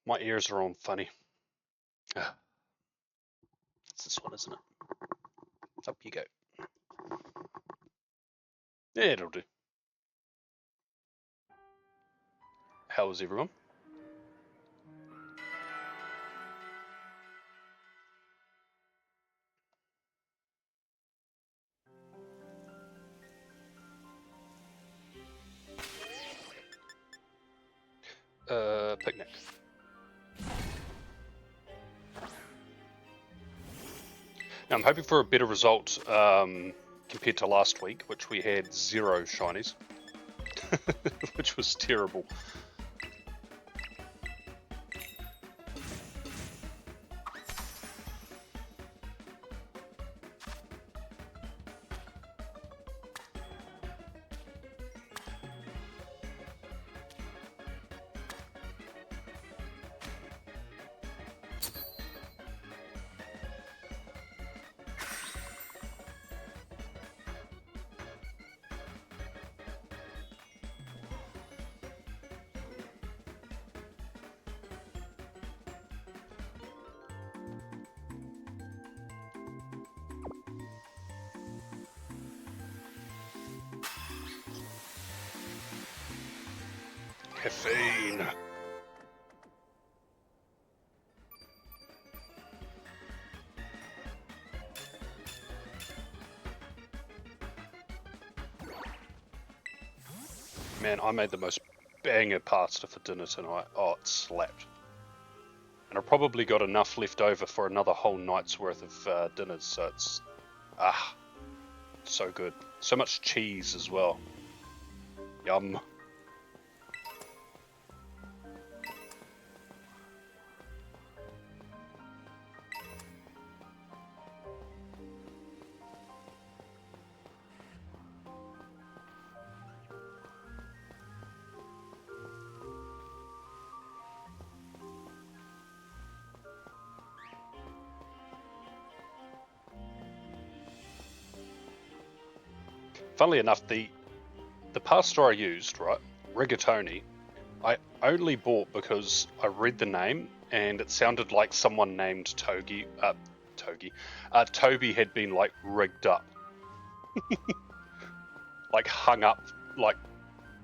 My ears are all funny. It's this one, isn't it? Up you go. Yeah, it'll do. How is everyone? Picnic. Now I'm hoping for a better result compared to last week, which we had 0 shinies, which was terrible. Caffeine. Man, I made the most banger pasta for dinner tonight. Oh, it slapped. And I probably got enough left over for another whole night's worth of dinners, so it's so good. So much cheese as well. Yum. Funnily enough, the pasta I used, right, rigatoni, I only bought because I read the name and it sounded like someone named Toby had been like rigged up, like hung up, like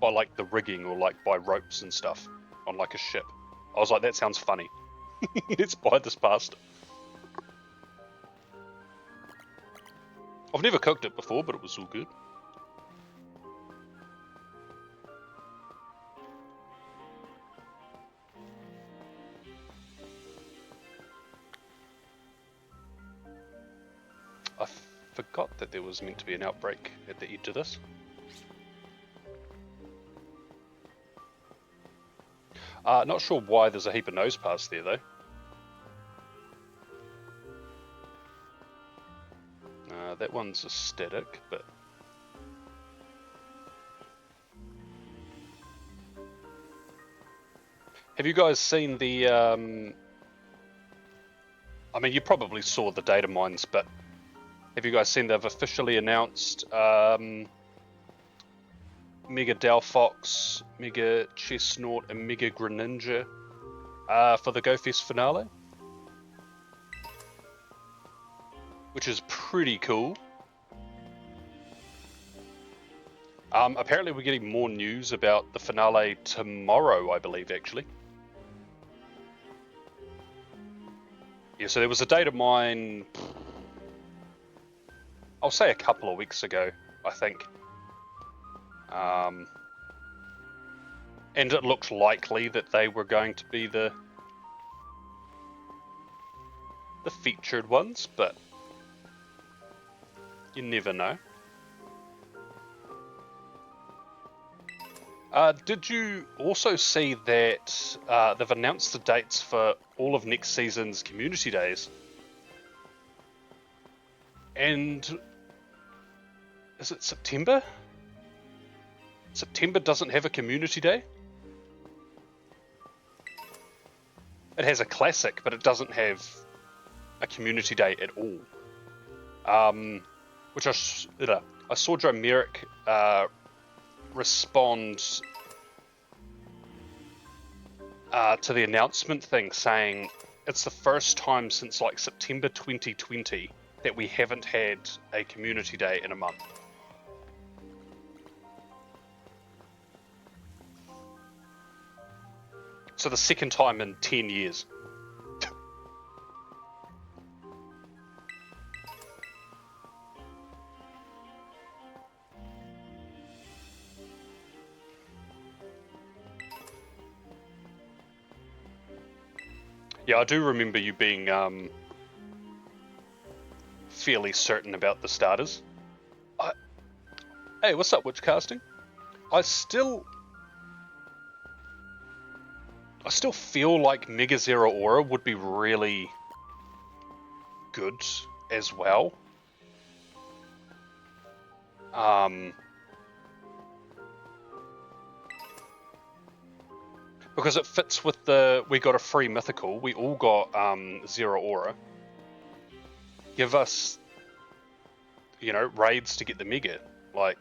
by like the rigging or like by ropes and stuff on like a ship. I was like, that sounds funny. Let's buy this pasta. I've never cooked it before, but it was all good. I forgot that there was meant to be an outbreak at the edge of this. Not sure why there's a heap of nose paths there though. That one's a static, but have you guys seen the? I mean, you probably saw the data mines, but have you guys seen they've officially announced Mega Delphox, Mega Chestnut, and Mega Greninja for the GoFest finale? Which is pretty cool. Apparently we're getting more news about the finale tomorrow, I believe, actually. Yeah, so there was a data mine, I'll say a couple of weeks ago, I think. And it looked likely that they were going to be the featured ones, but you never know. Did you also see that they've announced the dates for all of next season's community days? And is it September? September doesn't have a community day? It has a classic, but it doesn't have a community day at all. Which I saw Joe Merrick respond to the announcement thing saying it's the first time since like September 2020 that we haven't had a community day in a month. So the second time in 10 years. Yeah, I do remember you being fairly certain about the starters. Hey, what's up, Witch Casting? I still feel like Mega Zero Aura would be really good as well. Because it fits with we got a free mythical, we all got Zero Aura. Give us, you know, raids to get the Mega, like.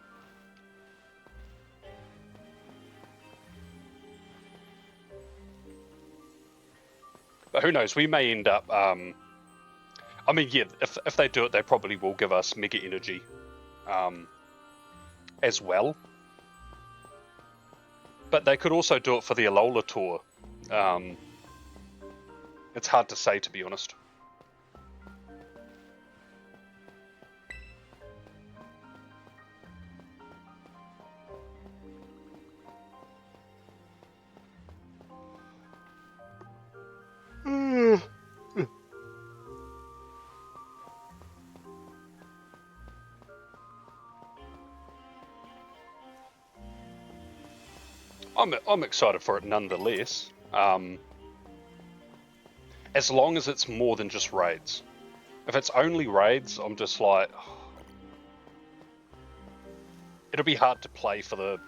But who knows, we may end up, I mean, yeah, if they do it, they probably will give us Mega Energy as well. But they could also do it for the Alola Tour. It's hard to say, to be honest. I'm excited for it nonetheless. As long as it's more than just raids. If it's only raids, I'm just like, it'll be hard to play for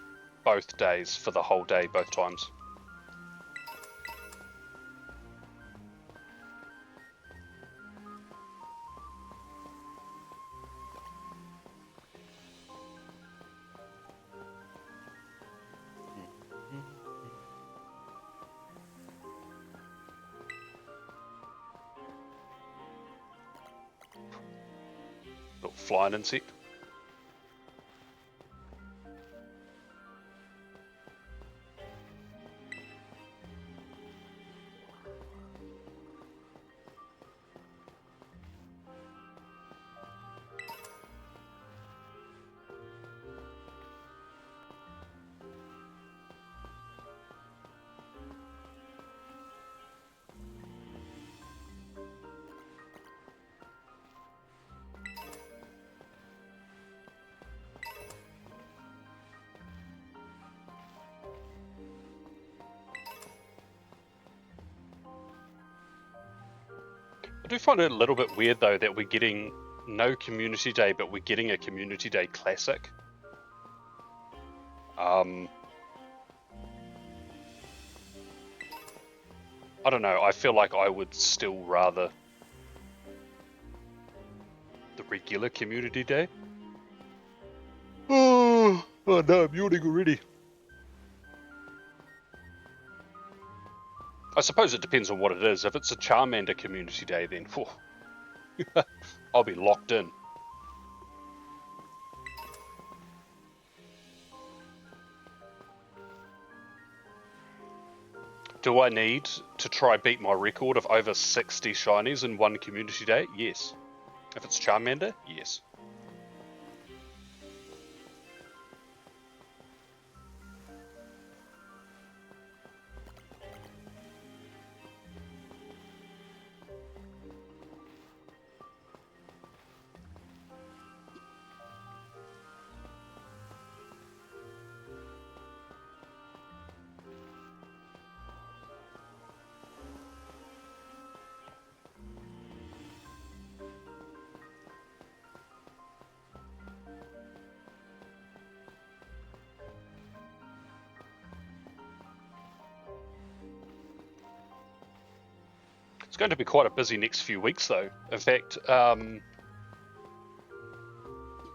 both days, for the whole day, both times. Little flying insect. I do find it a little bit weird though that we're getting no community day, but we're getting a community day classic. I don't know, I feel like I would still rather the regular community day. Oh no, I'm yawning already. I suppose it depends on what it is. If it's a Charmander community day, then I'll be locked in. Do I need to try beat my record of over 60 shinies in one community day? Yes. If it's Charmander, yes. It's going to be quite a busy next few weeks though. In fact,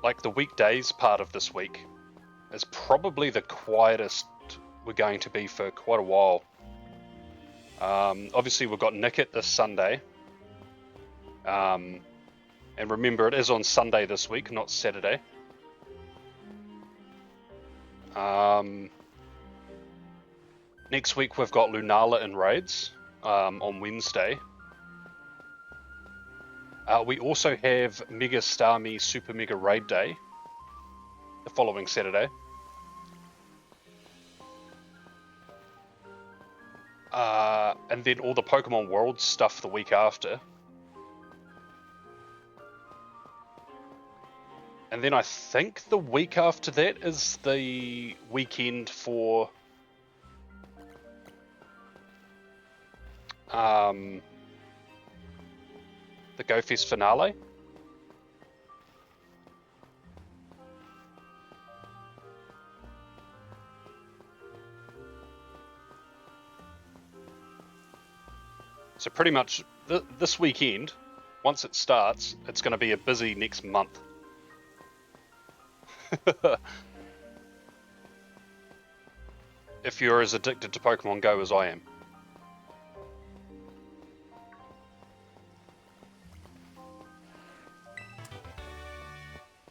like the weekdays part of this week is probably the quietest we're going to be for quite a while. Obviously, we've got Nicket this Sunday. And remember, it is on Sunday this week, not Saturday. Next week, we've got Lunala in raids on Wednesday. We also have Mega Starmie Super Mega Raid Day the following Saturday. And then all the Pokemon World stuff the week after. And then I think the week after that is the weekend for the Go Fest finale. So pretty much this weekend, once it starts, it's going to be a busy next month. If you're as addicted to Pokemon Go as I am.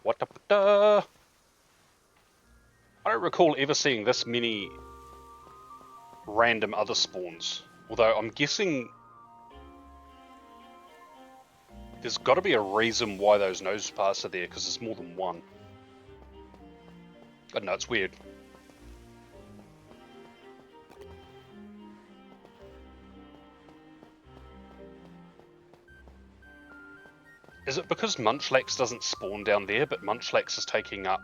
What the? I don't recall ever seeing this many random other spawns. Although I'm guessing there's got to be a reason why those nose paths are there, because there's more than one. I don't know, it's weird. Is it because Munchlax doesn't spawn down there, but Munchlax is taking up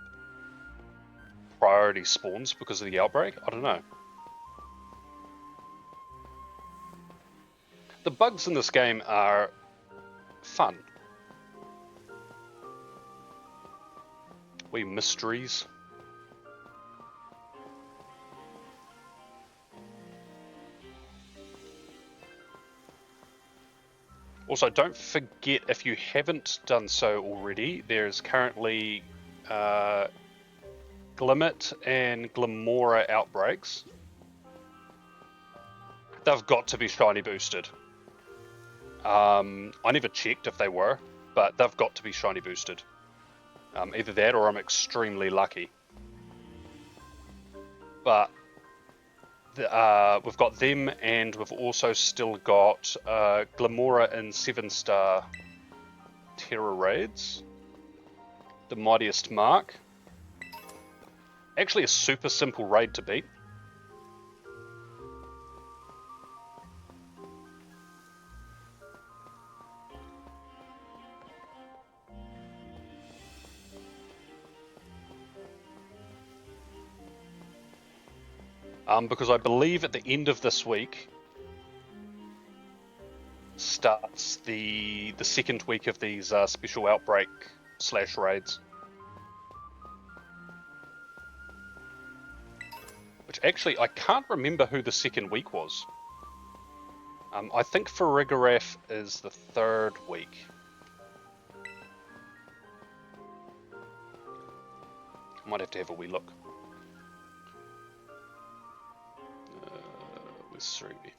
priority spawns because of the outbreak? I don't know. The bugs in this game are fun. Wee mysteries. Also, don't forget, if you haven't done so already, there's currently Glimmet and Glimora outbreaks. They've got to be shiny boosted. I never checked if they were, but they've got to be shiny boosted. Either that or I'm extremely lucky. But we've got them, and we've also still got Glimora in 7-star Terra raids. The Mightiest Mark. Actually a super simple raid to beat. Because I believe at the end of this week starts the second week of these special outbreak / raids. Which actually, I can't remember who the second week was. I think Farigiraf is the third week. I might have to have a wee look. Where's Cerebi?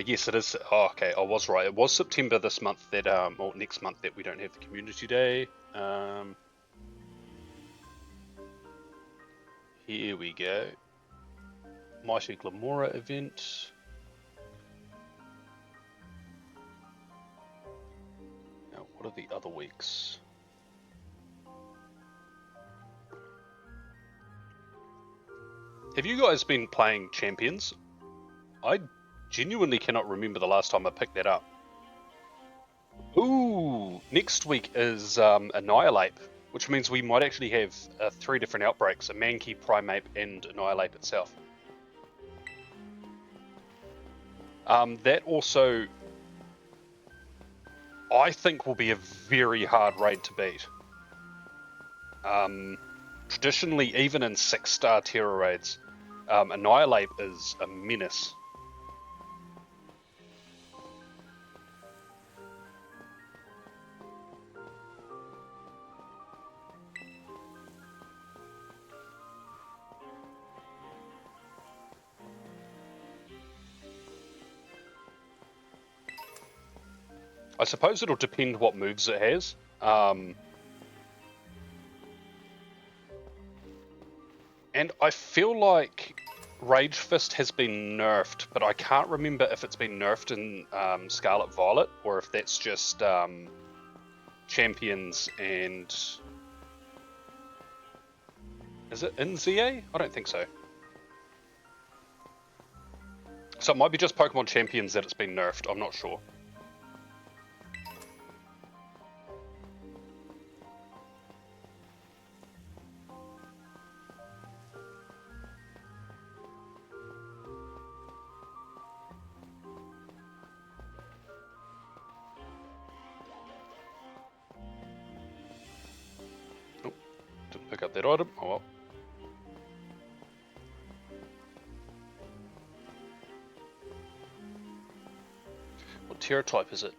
Yes, it is. Oh, okay, I was right. It was September this month that, or next month that we don't have the community day. Here we go. Mighty Glimora event. Now, what are the other weeks? Have you guys been playing Champions? I genuinely cannot remember the last time I picked that up. Ooh, next week is Annihilate, which means we might actually have 3 different outbreaks, a Mankey, Primeape, and Annihilate itself. That also, I think, will be a very hard raid to beat. Traditionally, even in 6-star Terra raids, Annihilate is a menace. I suppose it'll depend what moves it has. And I feel like Rage Fist has been nerfed, but I can't remember if it's been nerfed in Scarlet Violet or if that's just champions and... Is it in ZA? I don't think so. So it might be just Pokemon Champions that it's been nerfed, I'm not sure. Oh, didn't pick up that item. Oh well. What Terra type is it?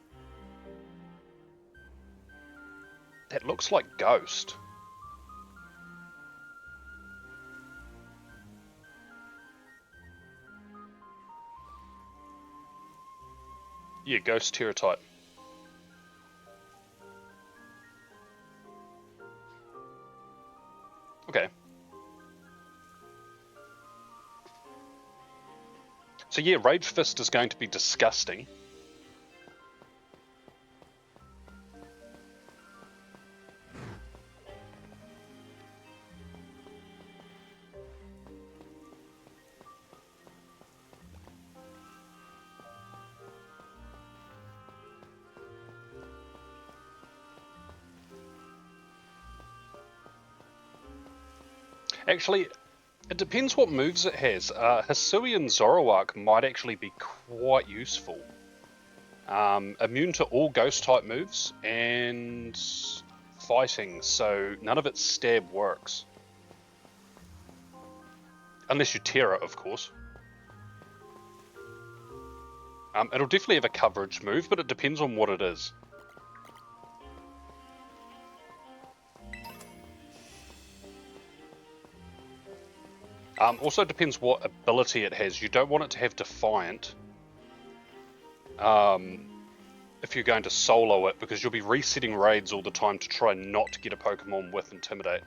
That looks like Ghost. Yeah, Ghost Terra type. Okay. So yeah, Rage Fist is going to be disgusting. Actually, it depends what moves it has. Hisui and Zoroark might actually be quite useful. Immune to all ghost type moves and fighting, so none of its stab works. Unless you Terra, of course. It'll definitely have a coverage move, but it depends on what it is. Also depends what ability it has. You don't want it to have Defiant if you're going to solo it, because you'll be resetting raids all the time to try not to get a Pokemon with Intimidate.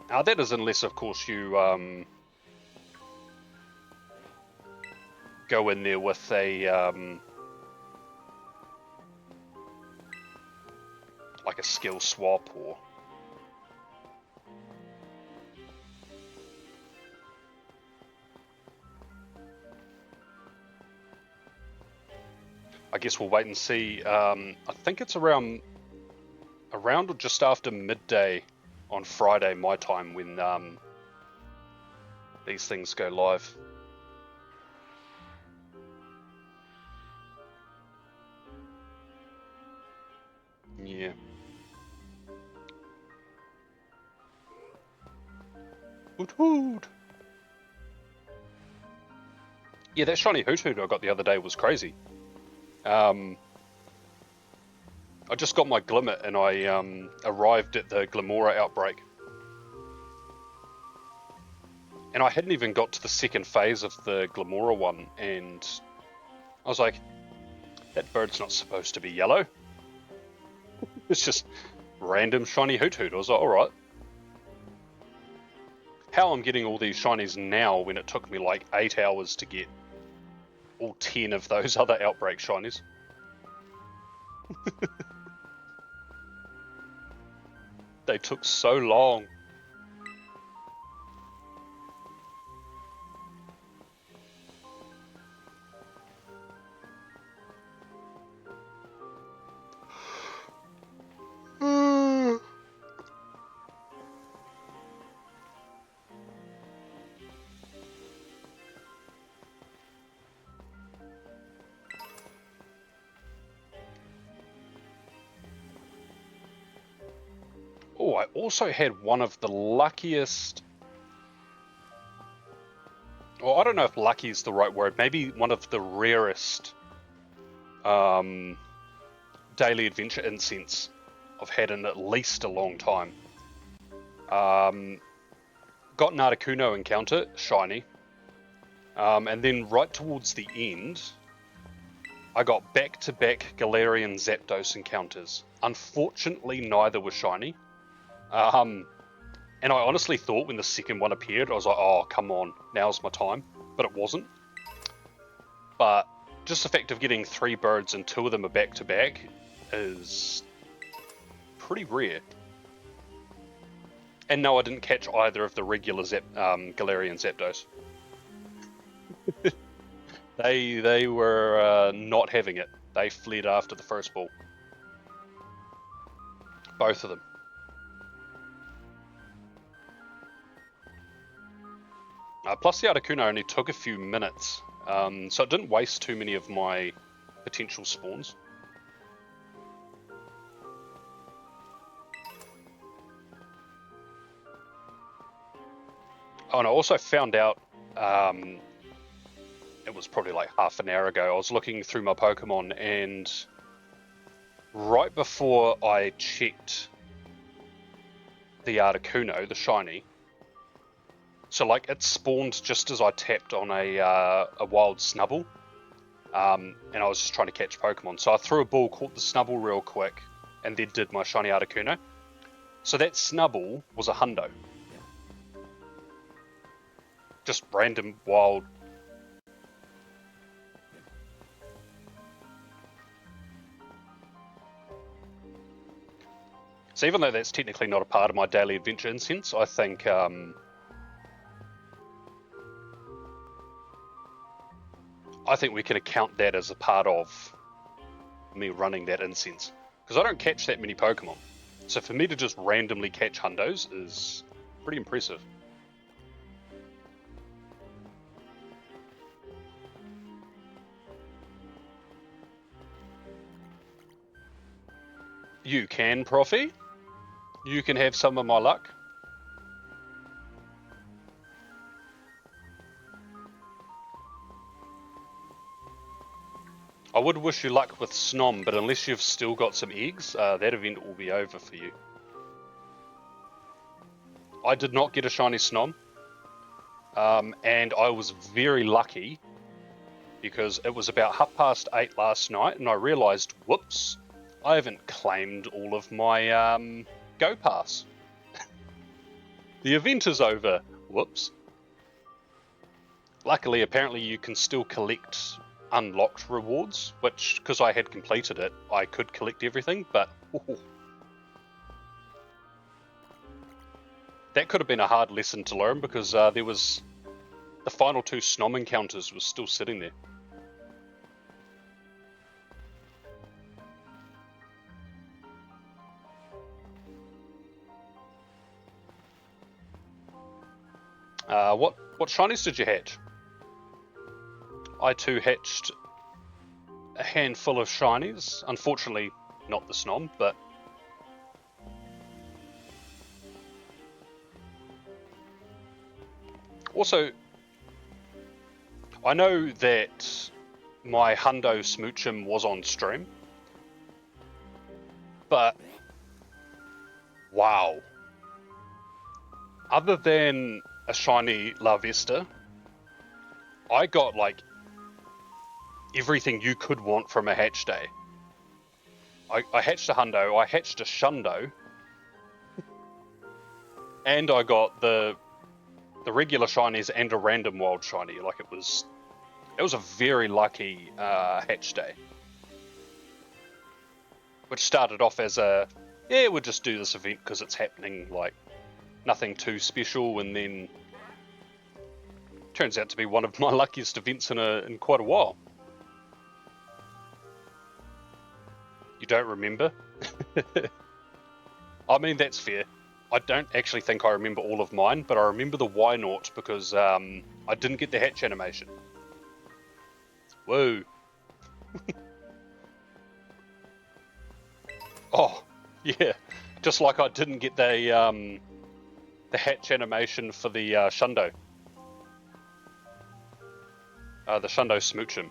That is unless, of course, you go in there with a like a skill swap or... I guess we'll wait and see. I think it's around or just after midday on Friday, my time, when these things go live. Yeah. Hoot hoot! Yeah, that shiny Hoot Hoot I got the other day was crazy. I just got my Glimmet and I arrived at the Glamora outbreak. And I hadn't even got to the second phase of the Glamora one, and I was like, that bird's not supposed to be yellow. It's just random shiny Hoot Hoot. I was like, alright. How I'm getting all these shinies now when it took me like 8 hours to get all 10 of those other outbreak shinies. They took so long. Oh, I also had one of the luckiest... Well, I don't know if lucky is the right word. Maybe one of the rarest daily adventure incense I've had in at least a long time. Got an Articuno encounter, shiny. And then right towards the end, I got back-to-back Galarian Zapdos encounters. Unfortunately, neither were shiny. And I honestly thought when the second one appeared, I was like, oh, come on, now's my time. But it wasn't. But just the fact of getting 3 birds and 2 of them are back-to-back is pretty rare. And no, I didn't catch either of the regular Galarian Zapdos. They were not having it. They fled after the first ball. Both of them. Plus the Articuno only took a few minutes, so it didn't waste too many of my potential spawns. Oh, and I also found out, it was probably like half an hour ago, I was looking through my Pokemon, and right before I checked the Articuno, the shiny, so like it spawned just as I tapped on a wild Snubbull, and I was just trying to catch Pokemon. So I threw a ball, caught the Snubbull real quick, and then did my shiny Articuno. So that Snubbull was a hundo. Just random wild. So even though that's technically not a part of my daily adventure incense, I think we can account that as a part of me running that incense. Because I don't catch that many Pokemon. So for me to just randomly catch hundos is pretty impressive. You can, Profi. You can have some of my luck. I would wish you luck with Snom, but unless you've still got some eggs, that event will be over for you. I did not get a shiny Snom, and I was very lucky because it was about 8:30 last night, and I realised, whoops, I haven't claimed all of my Go Pass. The event is over. Whoops. Luckily, apparently you can still collect unlocked rewards, which, because I had completed it, I could collect everything, but that could have been a hard lesson to learn because there was the final 2 Snom encounters was still sitting there. What shinies did you hatch? I too hatched a handful of shinies. Unfortunately, not the Snom, but also I know that my Hundo Smoochum was on stream, but wow. Other than a shiny La Vesta, I got like everything you could want from a hatch day. I hatched a Hundo, I hatched a Shundo, and I got the regular shinies and a random wild shiny. Like it was a very lucky hatch day, which started off as we'll just do this event because it's happening, like nothing too special, and then turns out to be one of my luckiest events in quite a while. You don't remember? I mean, that's fair. I don't actually think I remember all of mine, but I remember the Y Naught because I didn't get the hatch animation. Whoa. Oh, yeah. Just like I didn't get the hatch animation for the Shundo. The Shundo Smoochum.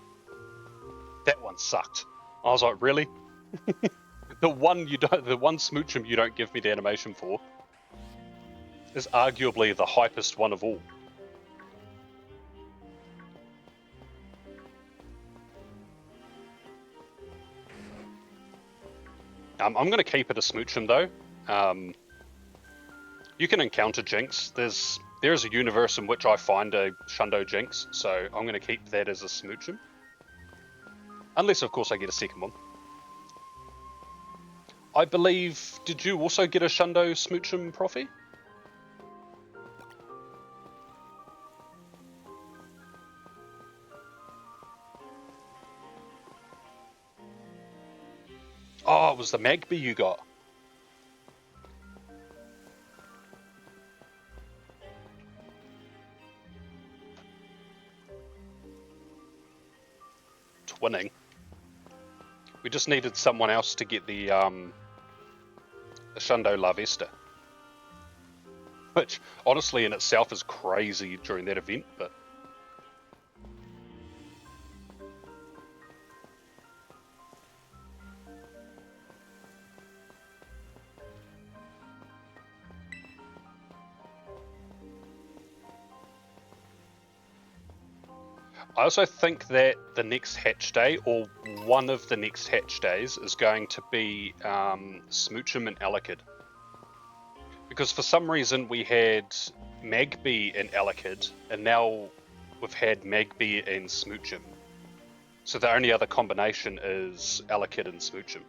That one sucked. I was like, really? The one Smoochum you don't give me the animation for is arguably the hypest one of all. I'm going to keep it a Smoochum though. You can encounter Jinx. There's a universe in which I find a Shundo Jinx, so I'm going to keep that as a Smoochum. Unless, of course, I get a second one. I believe, did you also get a Shundo Smoochum, Profi? Oh, it was the Magby you got. Twinning. We just needed someone else to get the Shundo La Vesta. Which, honestly, in itself is crazy during that event, but... I also think that the next hatch day, or one of the next hatch days, is going to be Smoochum and Alucard. Because for some reason we had Magby and Alucard, and now we've had Magby and Smoochum. So the only other combination is Alucard and Smoochum.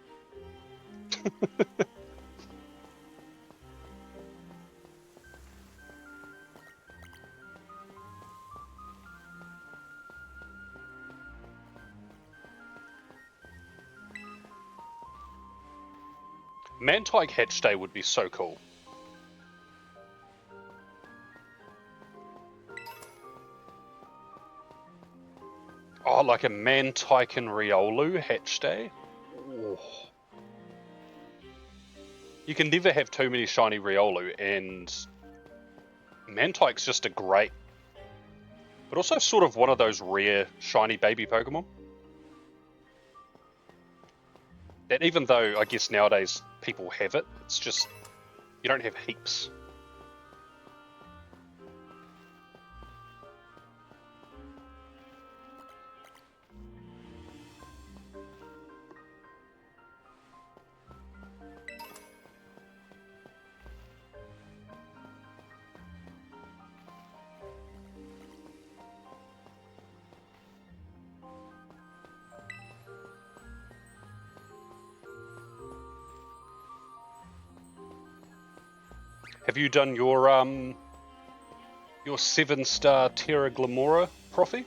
Mantike hatch day would be so cool. Oh, like a Mantike and Riolu hatch day? Oh. You can never have too many shiny Riolu, and Mantike's just a great, but also sort of one of those rare shiny baby Pokemon. That even though I guess nowadays people have it, it's just, you don't have heaps. Have you done your 7-star Terra Glamora, Profi?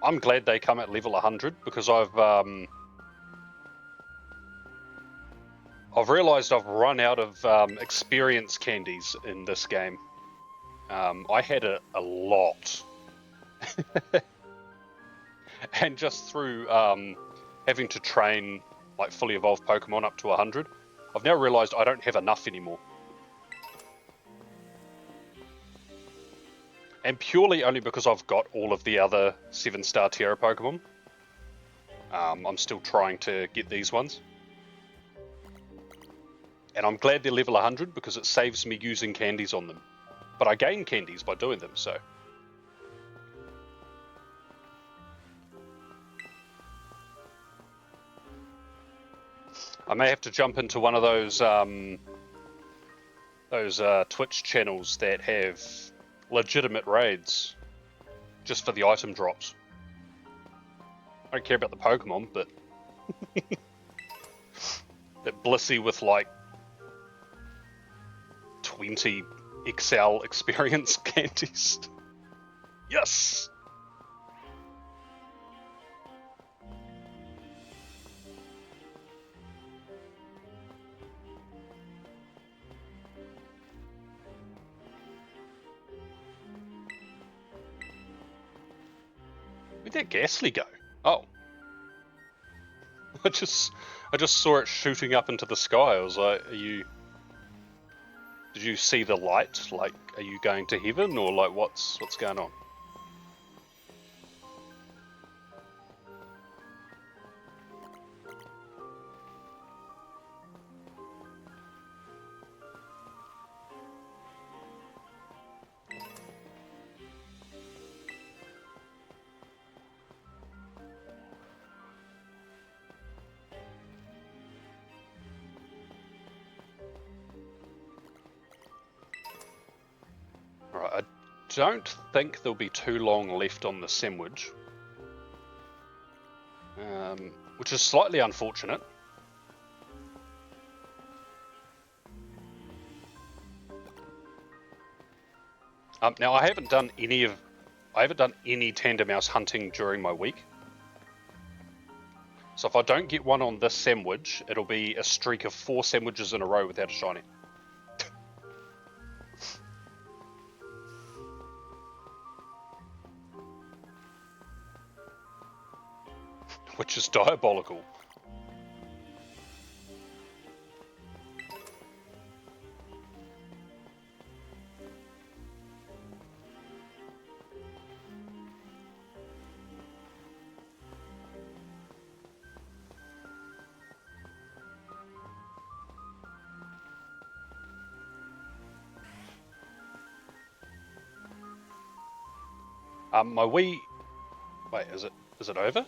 I'm glad they come at level 100 because I've realised I've run out of experience candies in this game. I had a lot. And just through having to train like fully evolved Pokemon up to 100, I've now realised I don't have enough anymore. And purely only because I've got all of the other 7-star Terra Pokemon. I'm still trying to get these ones. And I'm glad they're level 100 because it saves me using candies on them. But I gain candies by doing them, so... I may have to jump into one of those Twitch channels that have legitimate raids just for the item drops. I don't care about the Pokemon, but that Blissey with like 20 XL experience candies. Yes! Where'd that ghastly go? Oh. I just saw it shooting up into the sky. I was like, did you see the light? Like, are you going to heaven, or like what's going on? Right, I don't think there'll be too long left on the sandwich, which is slightly unfortunate. Now I haven't done any Tandemaus hunting during my week, so if I don't get one on this sandwich, it'll be a streak of 4 sandwiches in a row without a shiny. Which is diabolical. My Wii... Wait, is it over?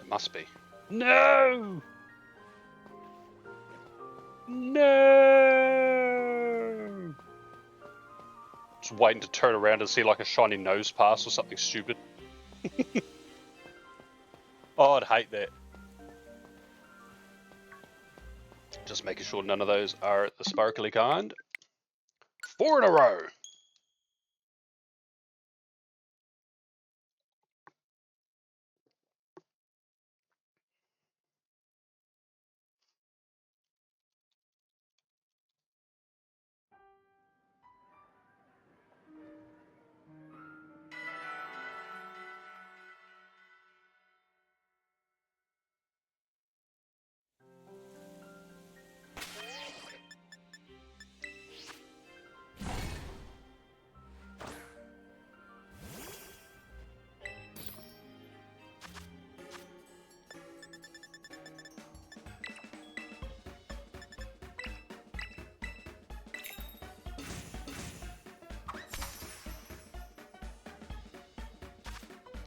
It must be. No! No! Just waiting to turn around and see like a shiny nose pass or something stupid. Oh, I'd hate that. Just making sure none of those are the sparkly kind. 4 in a row!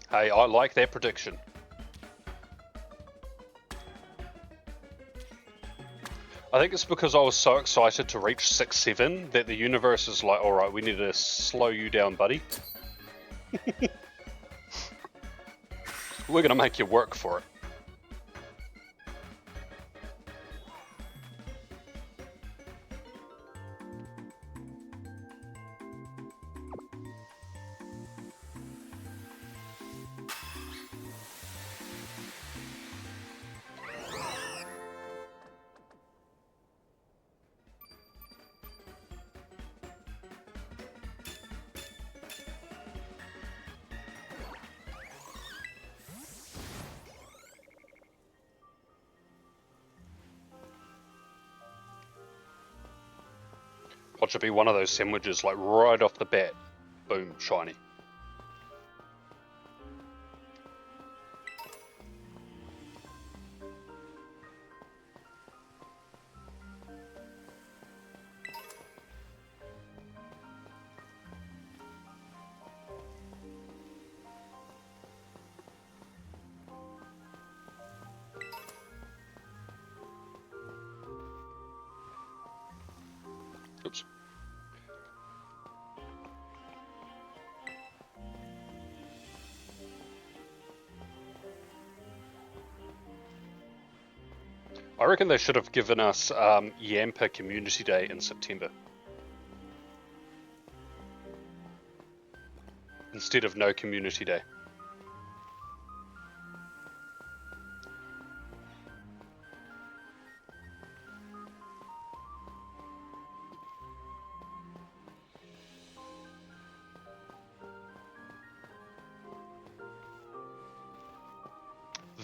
Hey, I like that prediction. I think it's because I was so excited to reach 6-7 that the universe is like, alright, we need to slow you down, buddy. We're gonna make you work for it. Watch it be one of those sandwiches, like right off the bat. Boom, shiny. Oops. I reckon they should have given us Yampa Community Day in September. Instead of no Community Day.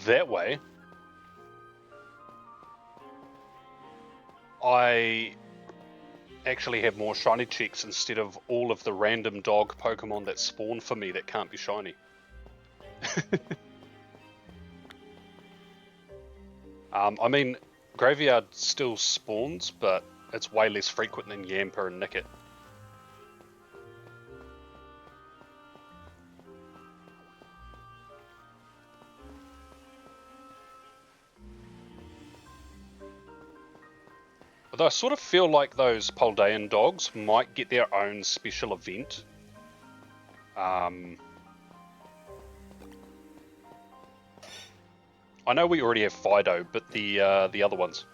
that way, I actually have more shiny checks instead of all of the random dog Pokemon that spawn for me that can't be shiny. I mean, Graveyard still spawns, but it's way less frequent than Yamper and Nickit. Although I sort of feel like those Poldean dogs might get their own special event. I know we already have Fido, but the other ones.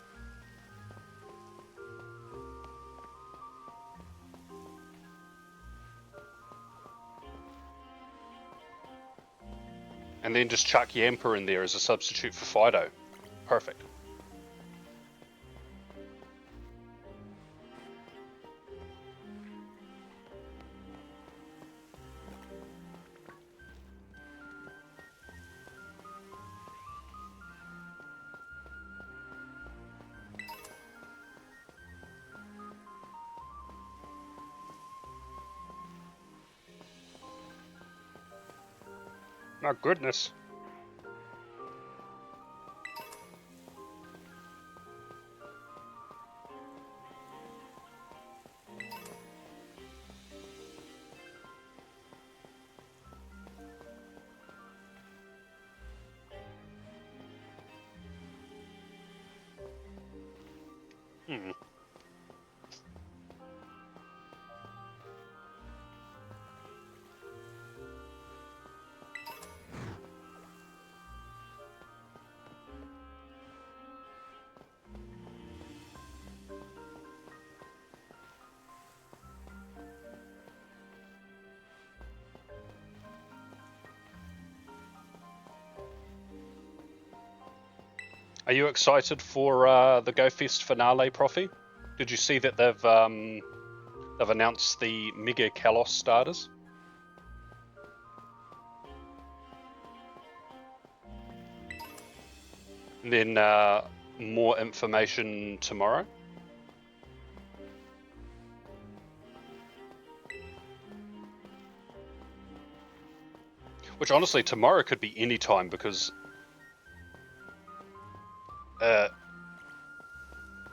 And then just chuck Yamper in there as a substitute for Fido. Perfect. My goodness. Are you excited for the Go Fest finale, Profi? Did you see that they've announced the Mega Kalos starters? And then more information tomorrow. Which honestly, tomorrow could be any time because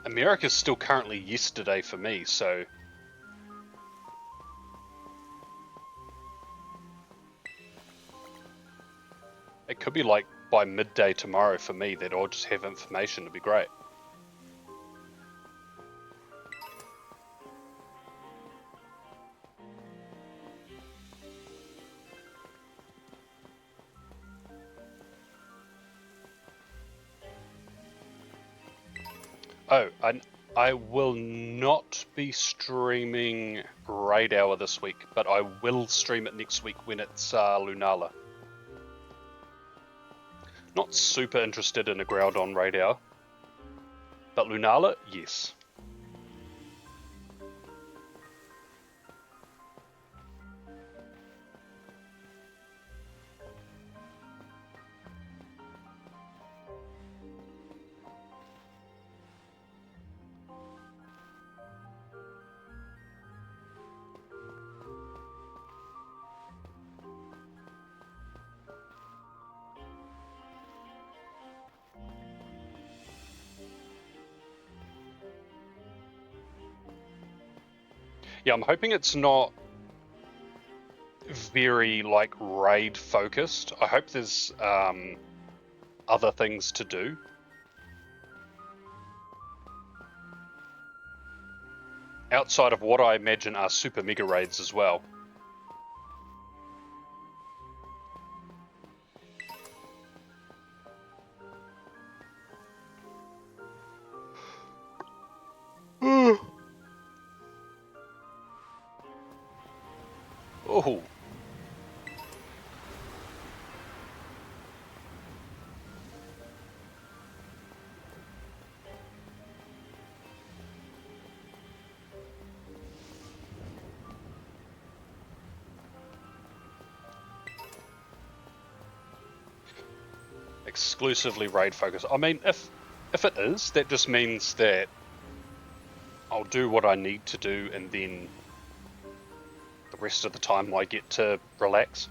America's still currently yesterday for me, so it could be like by midday tomorrow for me that I'll just have information. It'd be great. Oh, I will not be streaming Raid Hour this week, but I will stream it next week when it's Lunala. Not super interested in a Groudon Raid Hour, but Lunala, yes. Yeah, I'm hoping it's not very like raid focused. I hope there's other things to do. Outside of what I imagine are super mega raids as well. Oh. exclusively raid focus. I mean, if it is, that just means that I'll do what I need to do, and then the rest of the time I get to relax.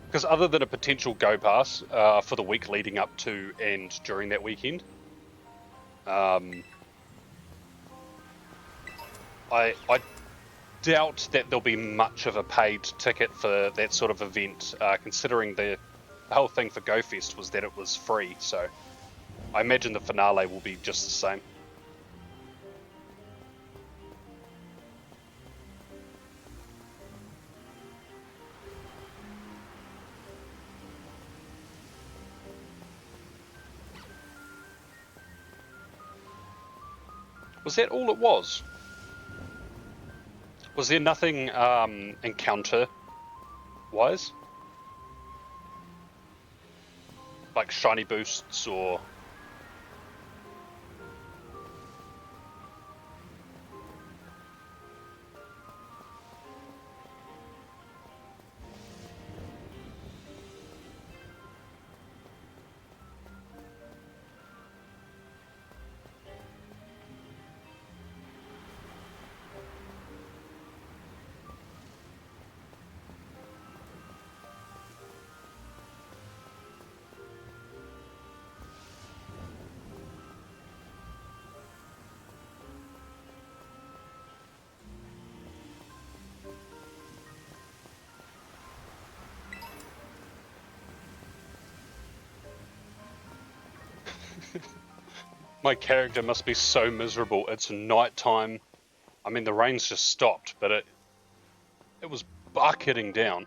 Because other than a potential go pass for the week leading up to and during that weekend, I doubt that there'll be much of a paid ticket for that sort of event, considering the whole thing for GoFest was that it was free, so I imagine the finale will be just the same. Was that all it was? Was there nothing encounter-wise? Like shiny boosts or... My character must be so miserable. It's night time. I mean, the rain's just stopped, but it was bucketing down.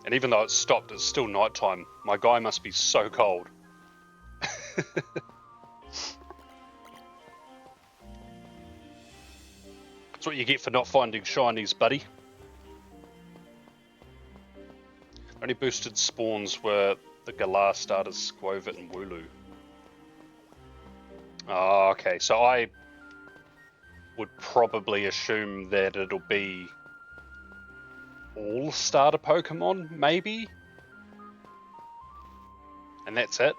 And even though it stopped, it's still night time. My guy must be so cold. That's what you get for not finding shinies, buddy. Only boosted spawns were the Galar starters, Squovit and Wooloo. Oh, okay, so I would probably assume that it'll be all starter Pokemon, maybe? And that's it?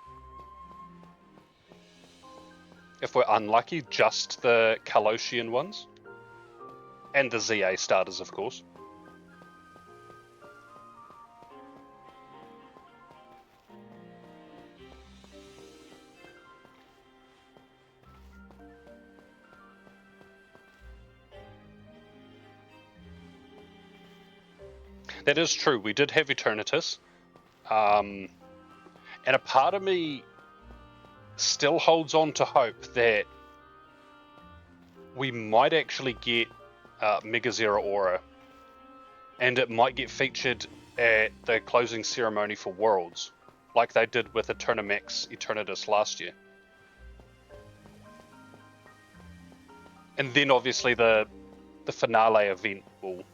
If we're unlucky, just the Kaloshian ones? And the ZA starters, of course. That is true. We did have Eternatus. And a part of me still holds on to hope that we might actually get Mega Zeraora, and it might get featured at the closing ceremony for Worlds, like they did with Eternamax Eternatus last year. And then obviously the finale event will...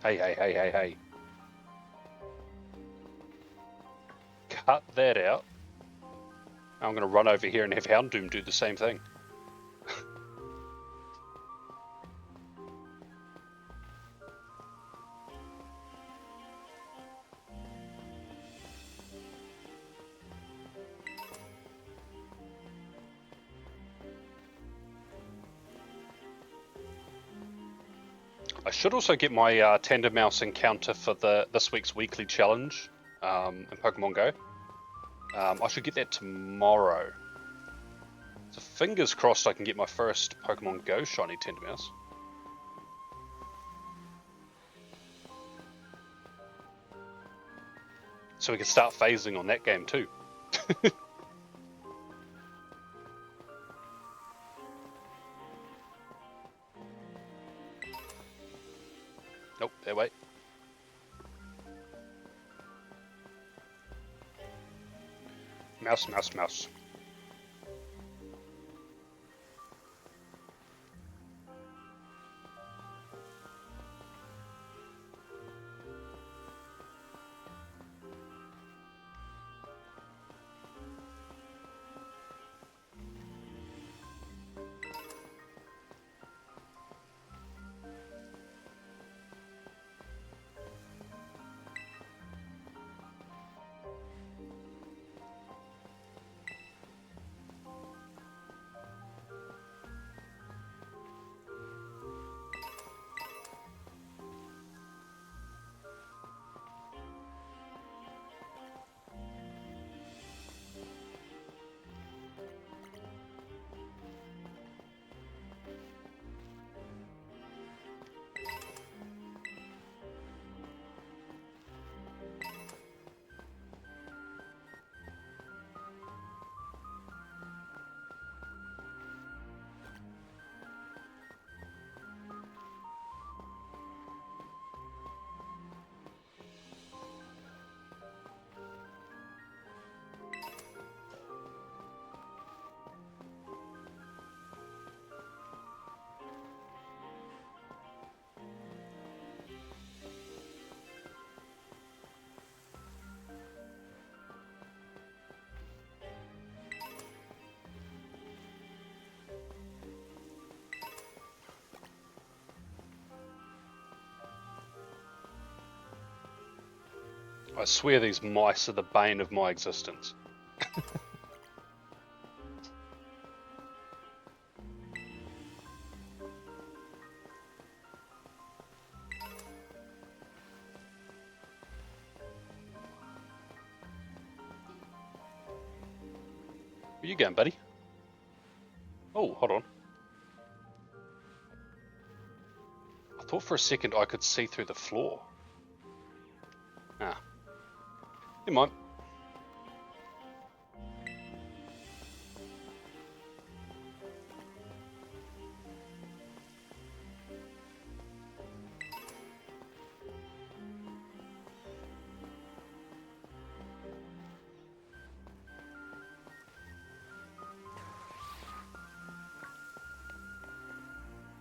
Hey. Cut that out. I'm going to run over here and have Houndoom do the same thing. I should also get my Tandemaus encounter for this week's weekly challenge in Pokemon Go. I should get that tomorrow. So fingers crossed I can get my first Pokemon Go shiny Tandemaus. So we can start phasing on that game too. Nope, there, wait. Mouse, mouse, mouse. I swear these mice are the bane of my existence. Where you going, buddy? Oh, hold on. I thought for a second I could see through the floor. Ah. Never mind.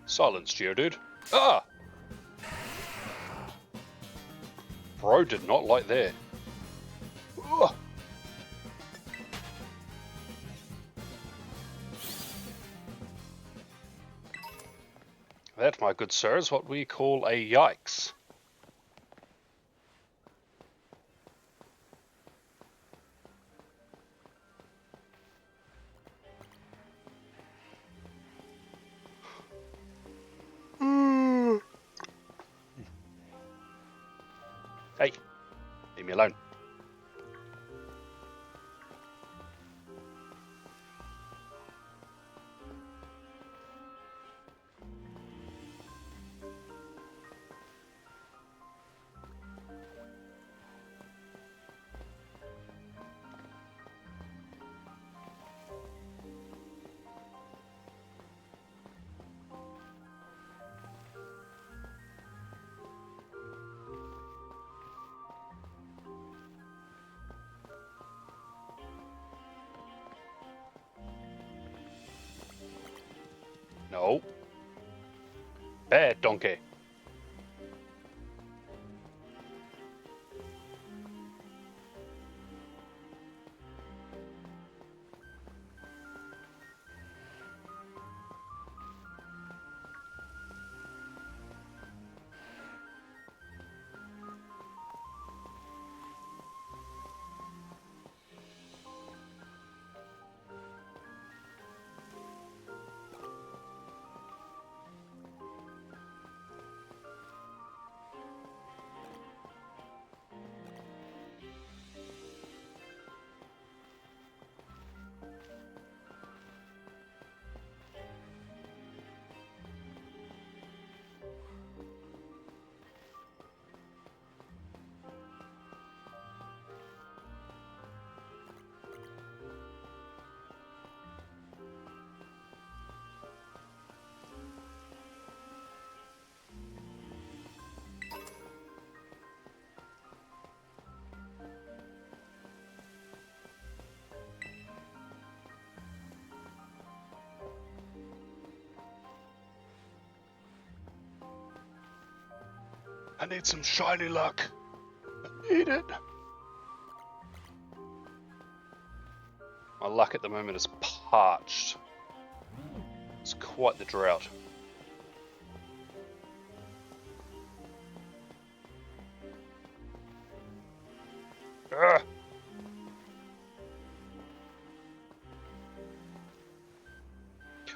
Silence, Geodude. Ah! Bro did not like that. Ugh. That, my good sir, is what we call a yikes. Hey, leave me alone. No. Bad donkey. I need some shiny luck. I need it. My luck at the moment is parched. It's quite the drought. Ugh.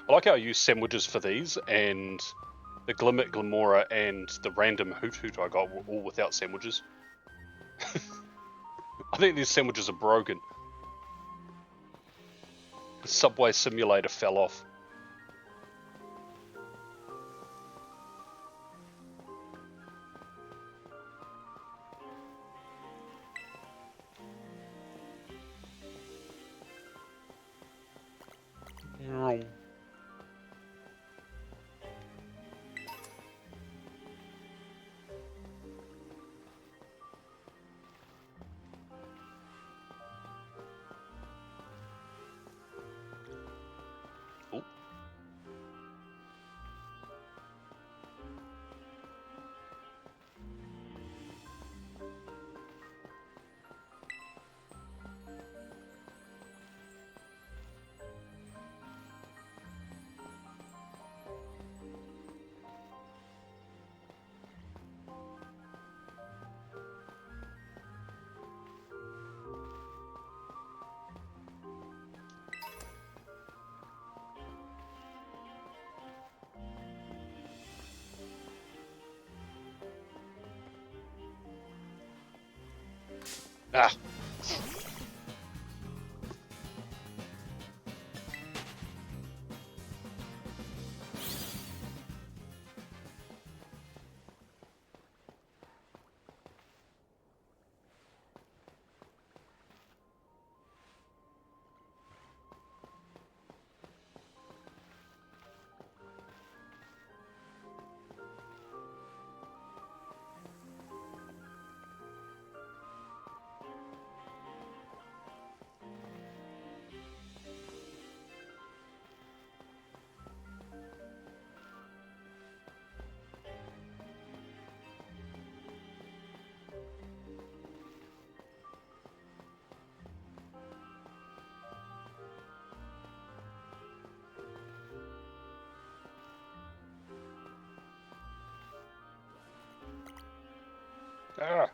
I like how I use sandwiches for these, and the Glimmet Glimora and the random Hoot Hoot I got were all without sandwiches. I think these sandwiches are broken. The Subway Simulator fell off. Ah. Ah.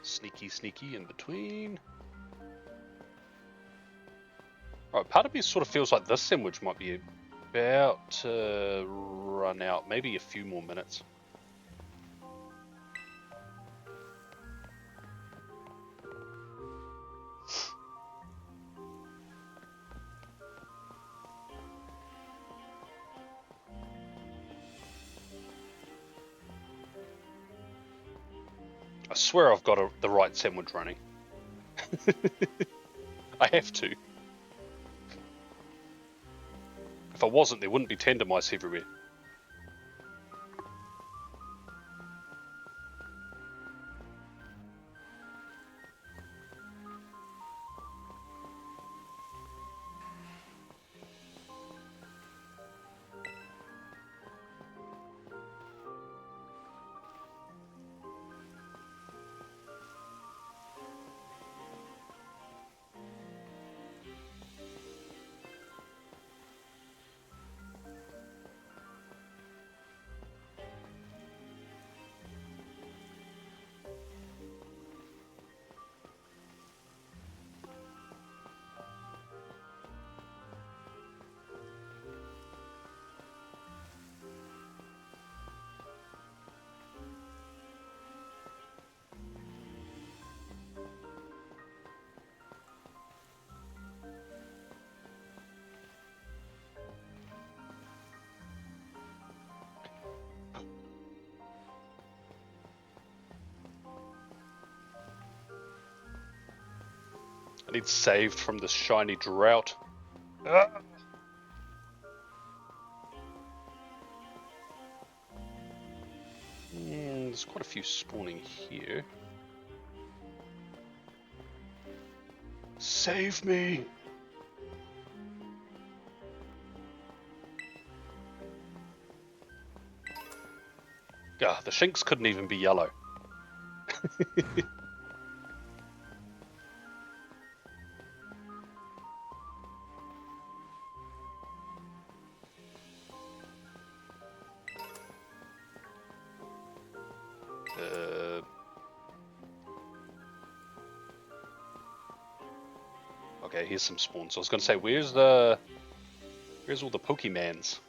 Sneaky, sneaky in between. Alright, part of me sort of feels like this sandwich might be about to run out. Maybe a few more minutes. I swear I've got the right sandwich running. I have to. If I wasn't, there wouldn't be Tandemaus everywhere. I need saved from this shiny drought. Ah. There's quite a few spawning here. Save me! Ah, the Shinx couldn't even be yellow. Okay, here's some spawns. I was gonna say, where's all the Pokemans?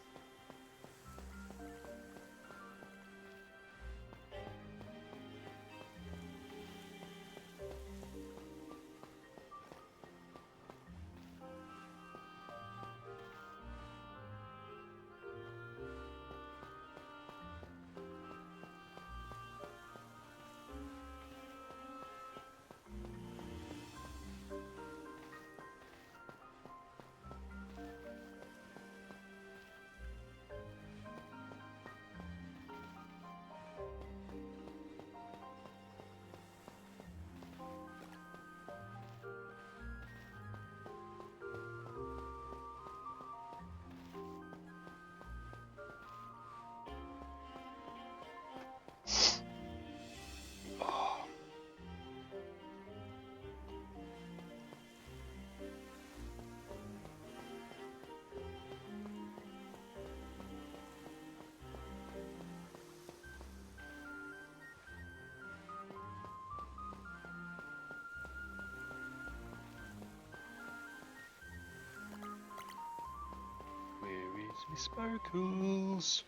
Where is my sparkles?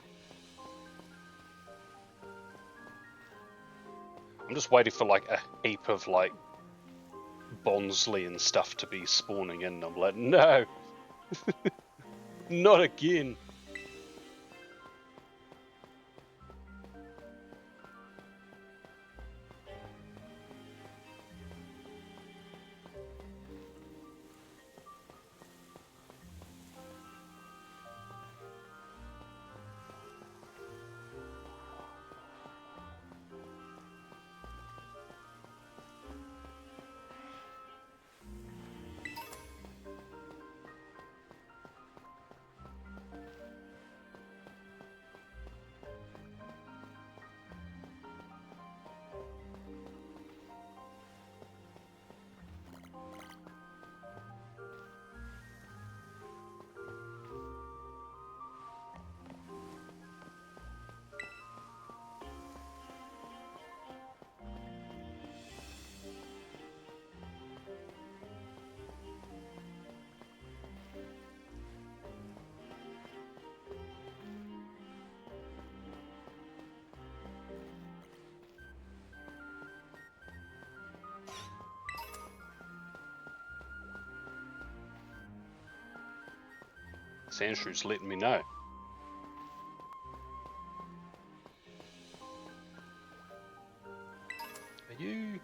I'm just waiting for like a heap of like Bonsley and stuff to be spawning in. I'm like, no, not again. Sandshrew's letting me know. Are you?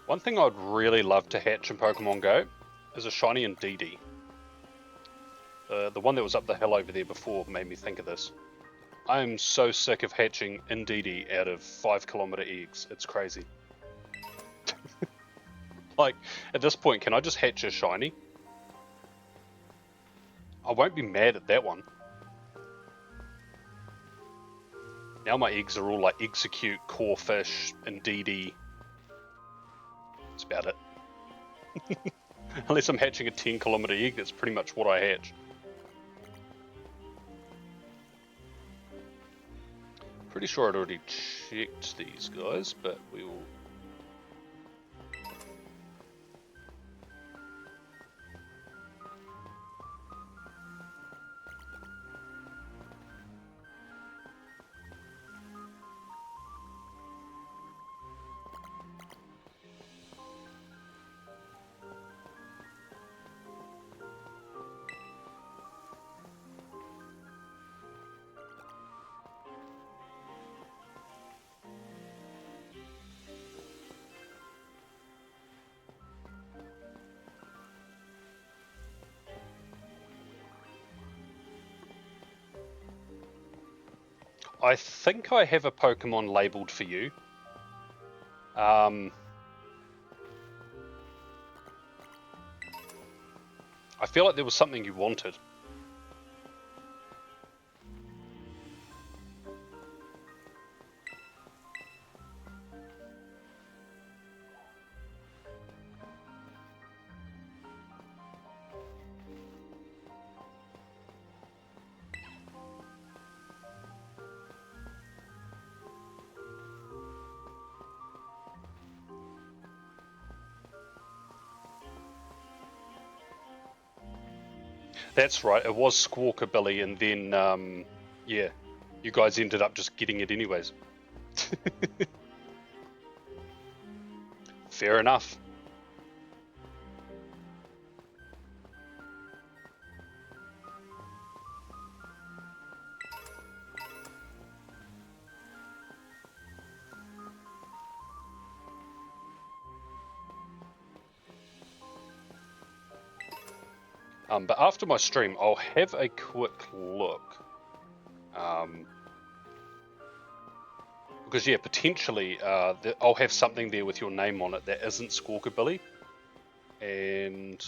One thing I'd really love to hatch in Pokemon Go is a Shiny Indeedee. The one that was up the hill over there before made me think of this. I am so sick of hatching Indeedee out of 5-kilometer eggs. It's crazy. Like, at this point, can I just hatch a Shiny? I won't be mad at that one. Now my eggs are all like Execute, Corefish, Indeedee. That's about it. Unless I'm hatching a 10-kilometer egg, that's pretty much what I hatch. Pretty sure I'd already checked these guys, but we will... I think I have a Pokemon labelled for you. I feel like there was something you wanted. That's right, it was Squawkabilly, and then, yeah, you guys ended up just getting it anyways. Fair enough. But after my stream, I'll have a quick look. Because, yeah, potentially I'll have something there with your name on it that isn't Squawkabilly. And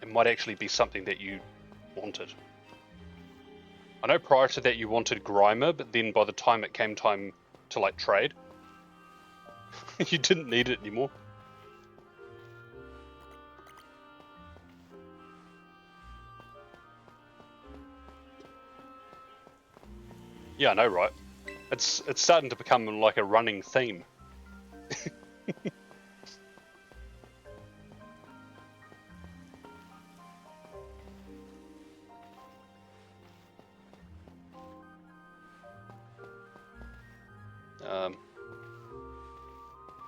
it might actually be something that you wanted. I know prior to that you wanted Grimer, but then by the time it came time to, like, trade, you didn't need it anymore. Yeah, I know, right? It's starting to become like a running theme.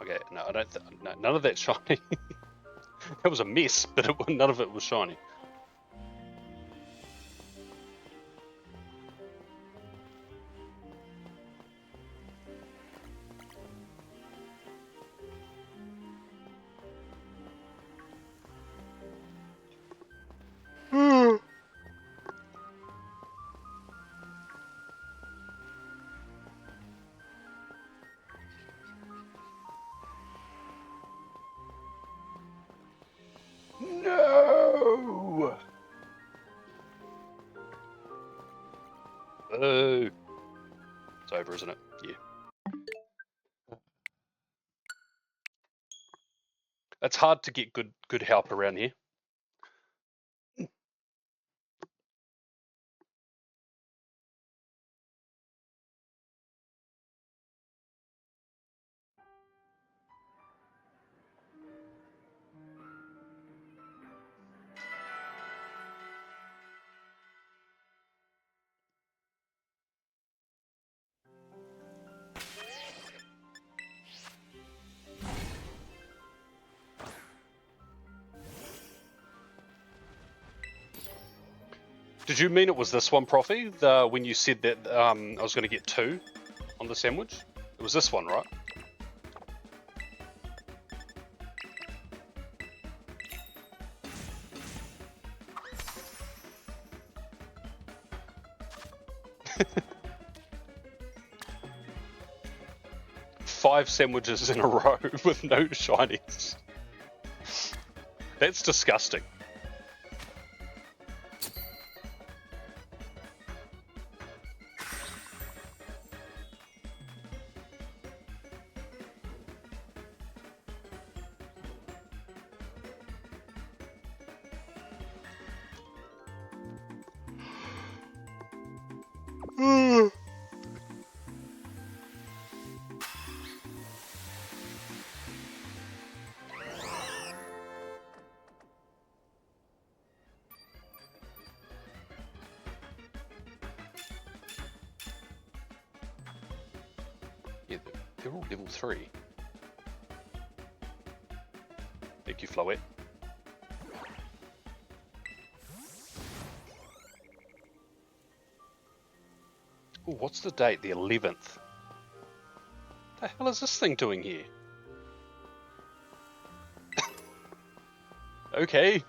Okay, no, I don't. No, none of that's shiny. That was a mess, but none of it was shiny. No! Oh. It's over, isn't it? Yeah. It's hard to get good help around here. Did you mean it was this one, Profi? When you said that I was going to get 2 on the sandwich? It was this one, right? Five sandwiches in a row with no shinies. That's disgusting. Yeah, they're all level 3. Thank you, Floette. Oh, what's the date? The 11th. The hell is this thing doing here? Okay.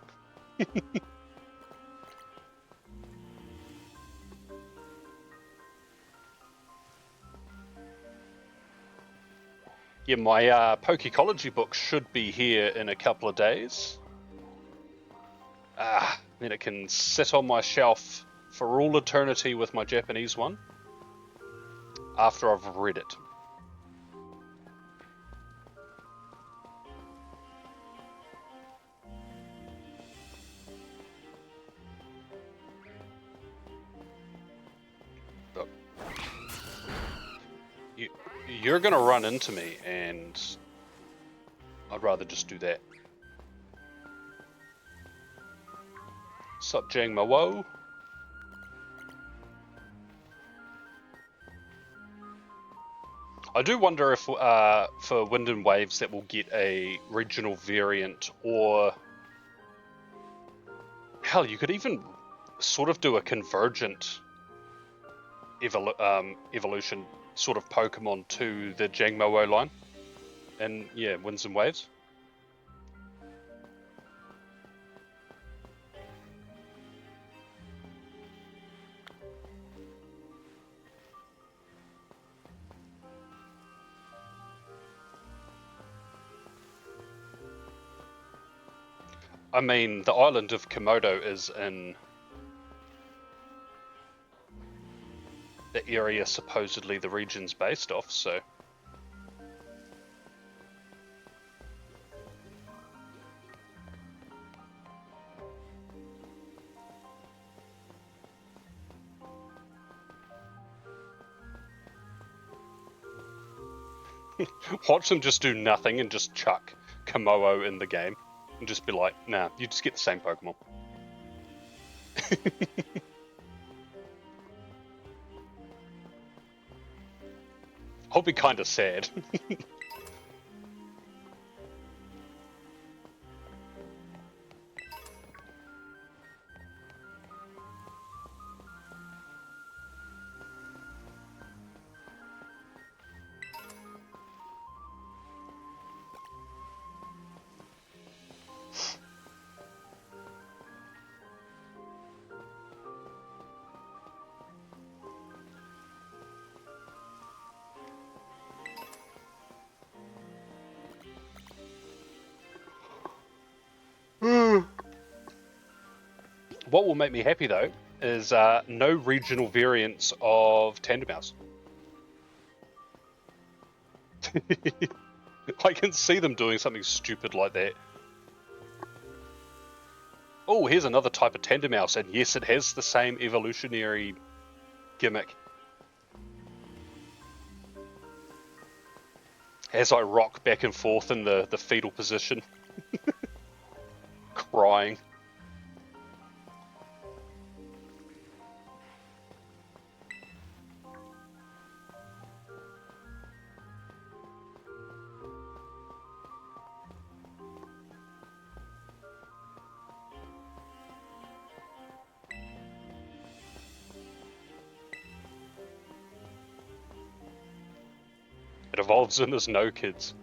Yeah, my Pokecology book should be here in a couple of days. Then it can sit on my shelf for all eternity with my Japanese one after I've read it. Look, you're gonna run into me, and I'd rather just do that. Sup, Jang Mawo? I do wonder if for Wind and Waves that will get a regional variant, or hell, you could even sort of do a convergent evolution sort of Pokemon to the Jangmo-O line, and yeah, Winds and Waves. I mean, the island of Komodo is in the area supposedly the region's based off, so... Watch them just do nothing and just chuck Komodo in the game. And just be like, nah, you just get the same Pokemon. I'll be kind of sad. What will make me happy though is no regional variants of Tandemaus. I can see them doing something stupid like that. Oh, here's another type of Tandemaus, and yes, it has the same evolutionary gimmick. As I rock back and forth in the fetal position. Crying. It evolves in as no kids.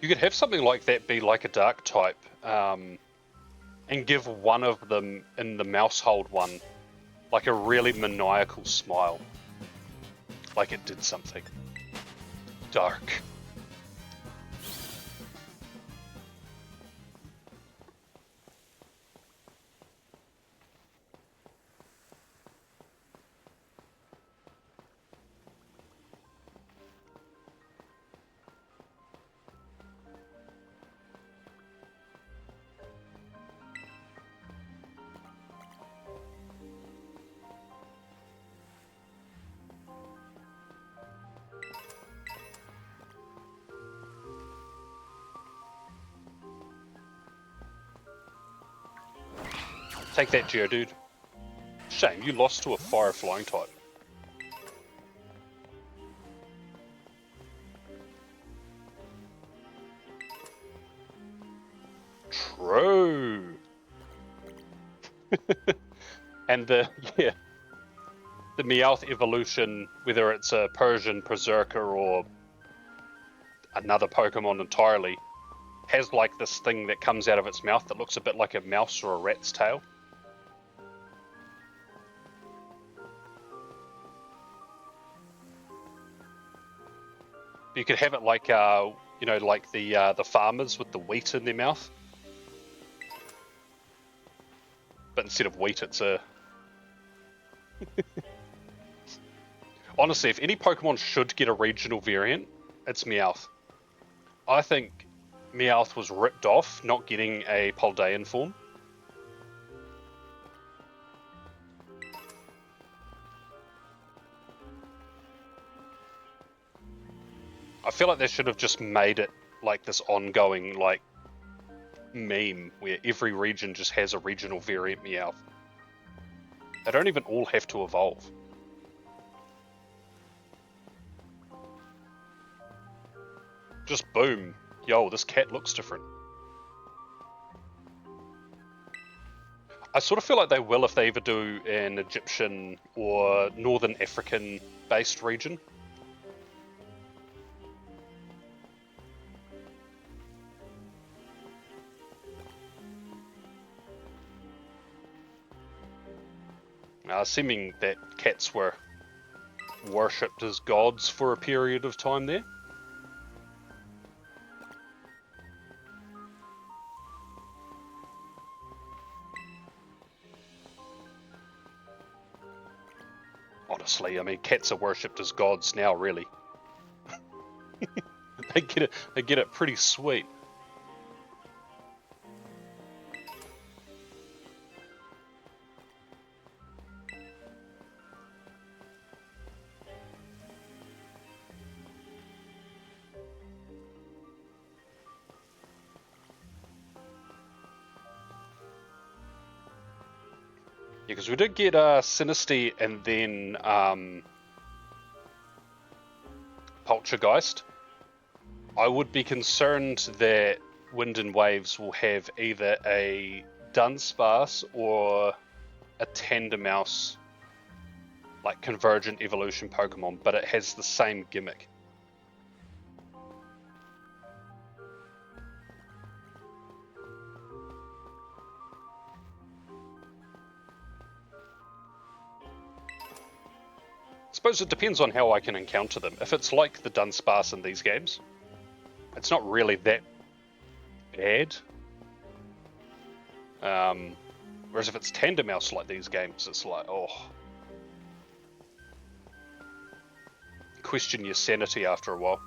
You could have something like that be like a dark type, and give one of them in the Mousehold one like a really maniacal smile. Like it did something dark. Take that, Geodude. Shame, you lost to a fire flying type. True. And the Meowth evolution, whether it's a Persian Berserker or another Pokemon entirely, has like this thing that comes out of its mouth that looks a bit like a mouse or a rat's tail. You could have it like, like the farmers with the wheat in their mouth. But instead of wheat, it's a... Honestly, if any Pokemon should get a regional variant, it's Meowth. I think Meowth was ripped off not getting a Paldean form. I feel like they should have just made it like this ongoing, like, meme where every region just has a regional variant Meowth. They don't even all have to evolve. Just boom. Yo, this cat looks different. I sort of feel like they will if they ever do an Egyptian or Northern African based region. Assuming that cats were worshipped as gods for a period of time there. Honestly, I mean, cats are worshipped as gods now, really. They get it pretty sweet. Yeah, because we did get Sinistea and then Poltergeist. I would be concerned that Wind and Waves will have either a Dunsparce or a Tandemaus, like convergent evolution Pokemon, but it has the same gimmick. I suppose it depends on how I can encounter them. If it's like the Dunsparce in these games, it's not really that bad. Whereas if it's Tandemaus like these games, it's like, oh. Question your sanity after a while.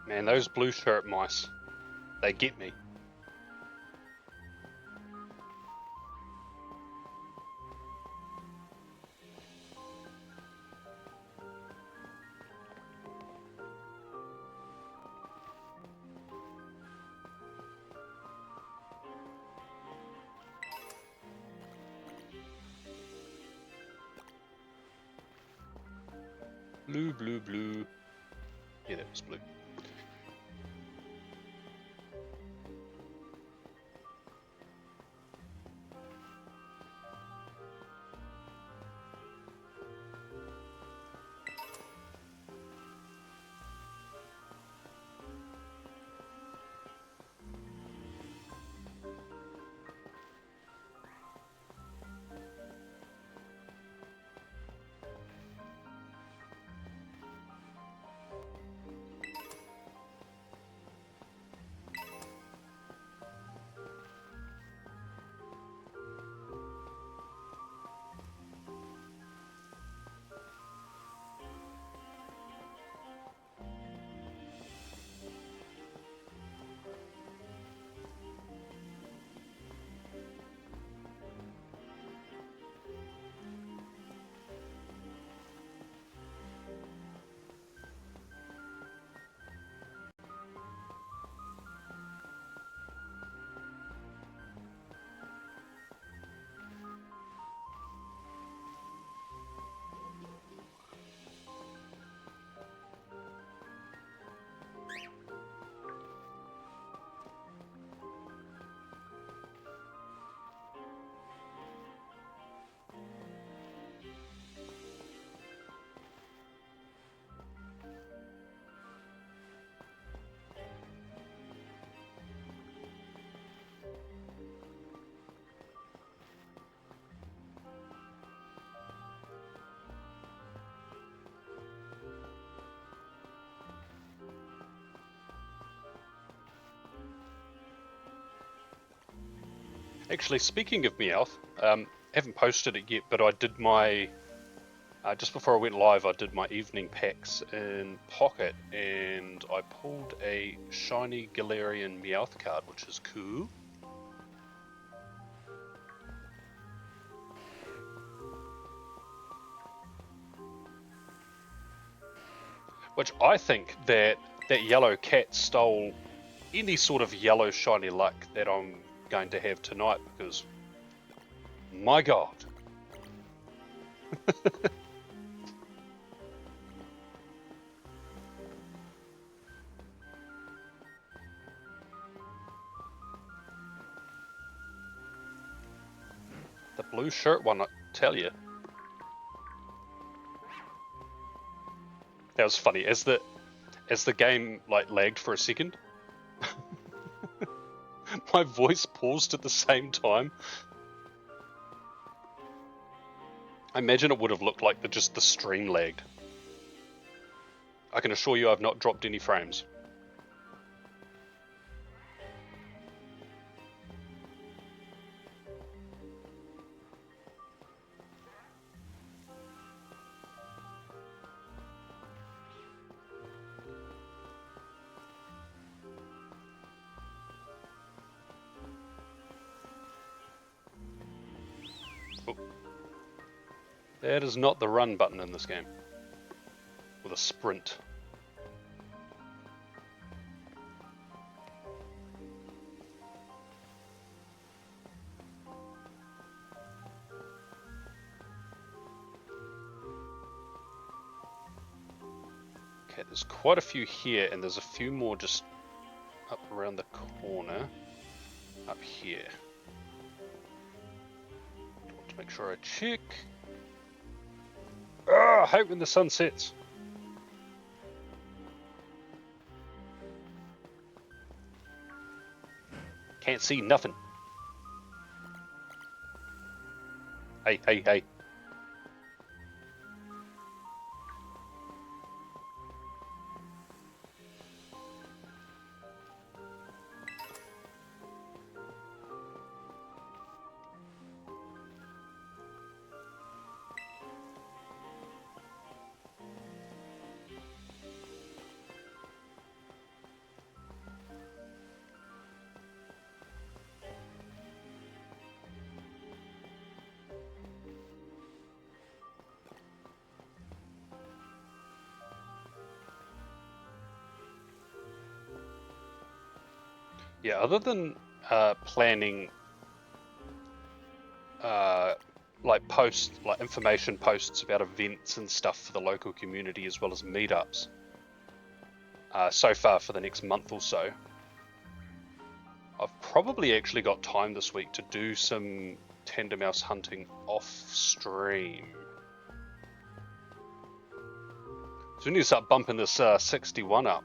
Man, those blue shirt mice, they get me. Blue, blue, blue. Yeah, that was blue. Actually, speaking of Meowth, haven't posted it yet, but I did my just before I went live, I did my evening packs in Pocket, and I pulled a shiny Galarian Meowth card, which is cool. Which I think that yellow cat stole any sort of yellow shiny luck that I'm going to have tonight, because my god. The blue shirt one, I tell you. That was funny. As the game like lagged for a second, my voice paused at the same time. I imagine it would have looked like just the stream lagged. I can assure you I've not dropped any frames. Oh. That is not the run button in this game. With a sprint. Okay, there's quite a few here, and there's a few more just up around the corner. Up here. I want to make sure I check. I hate when the sun sets. Can't see nothing. Hey, hey, hey. Yeah, other than planning like information posts about events and stuff for the local community as well as meetups, so far for the next month or so, I've probably actually got time this week to do some Tandemaus hunting off stream. So we need to start bumping this 61 up.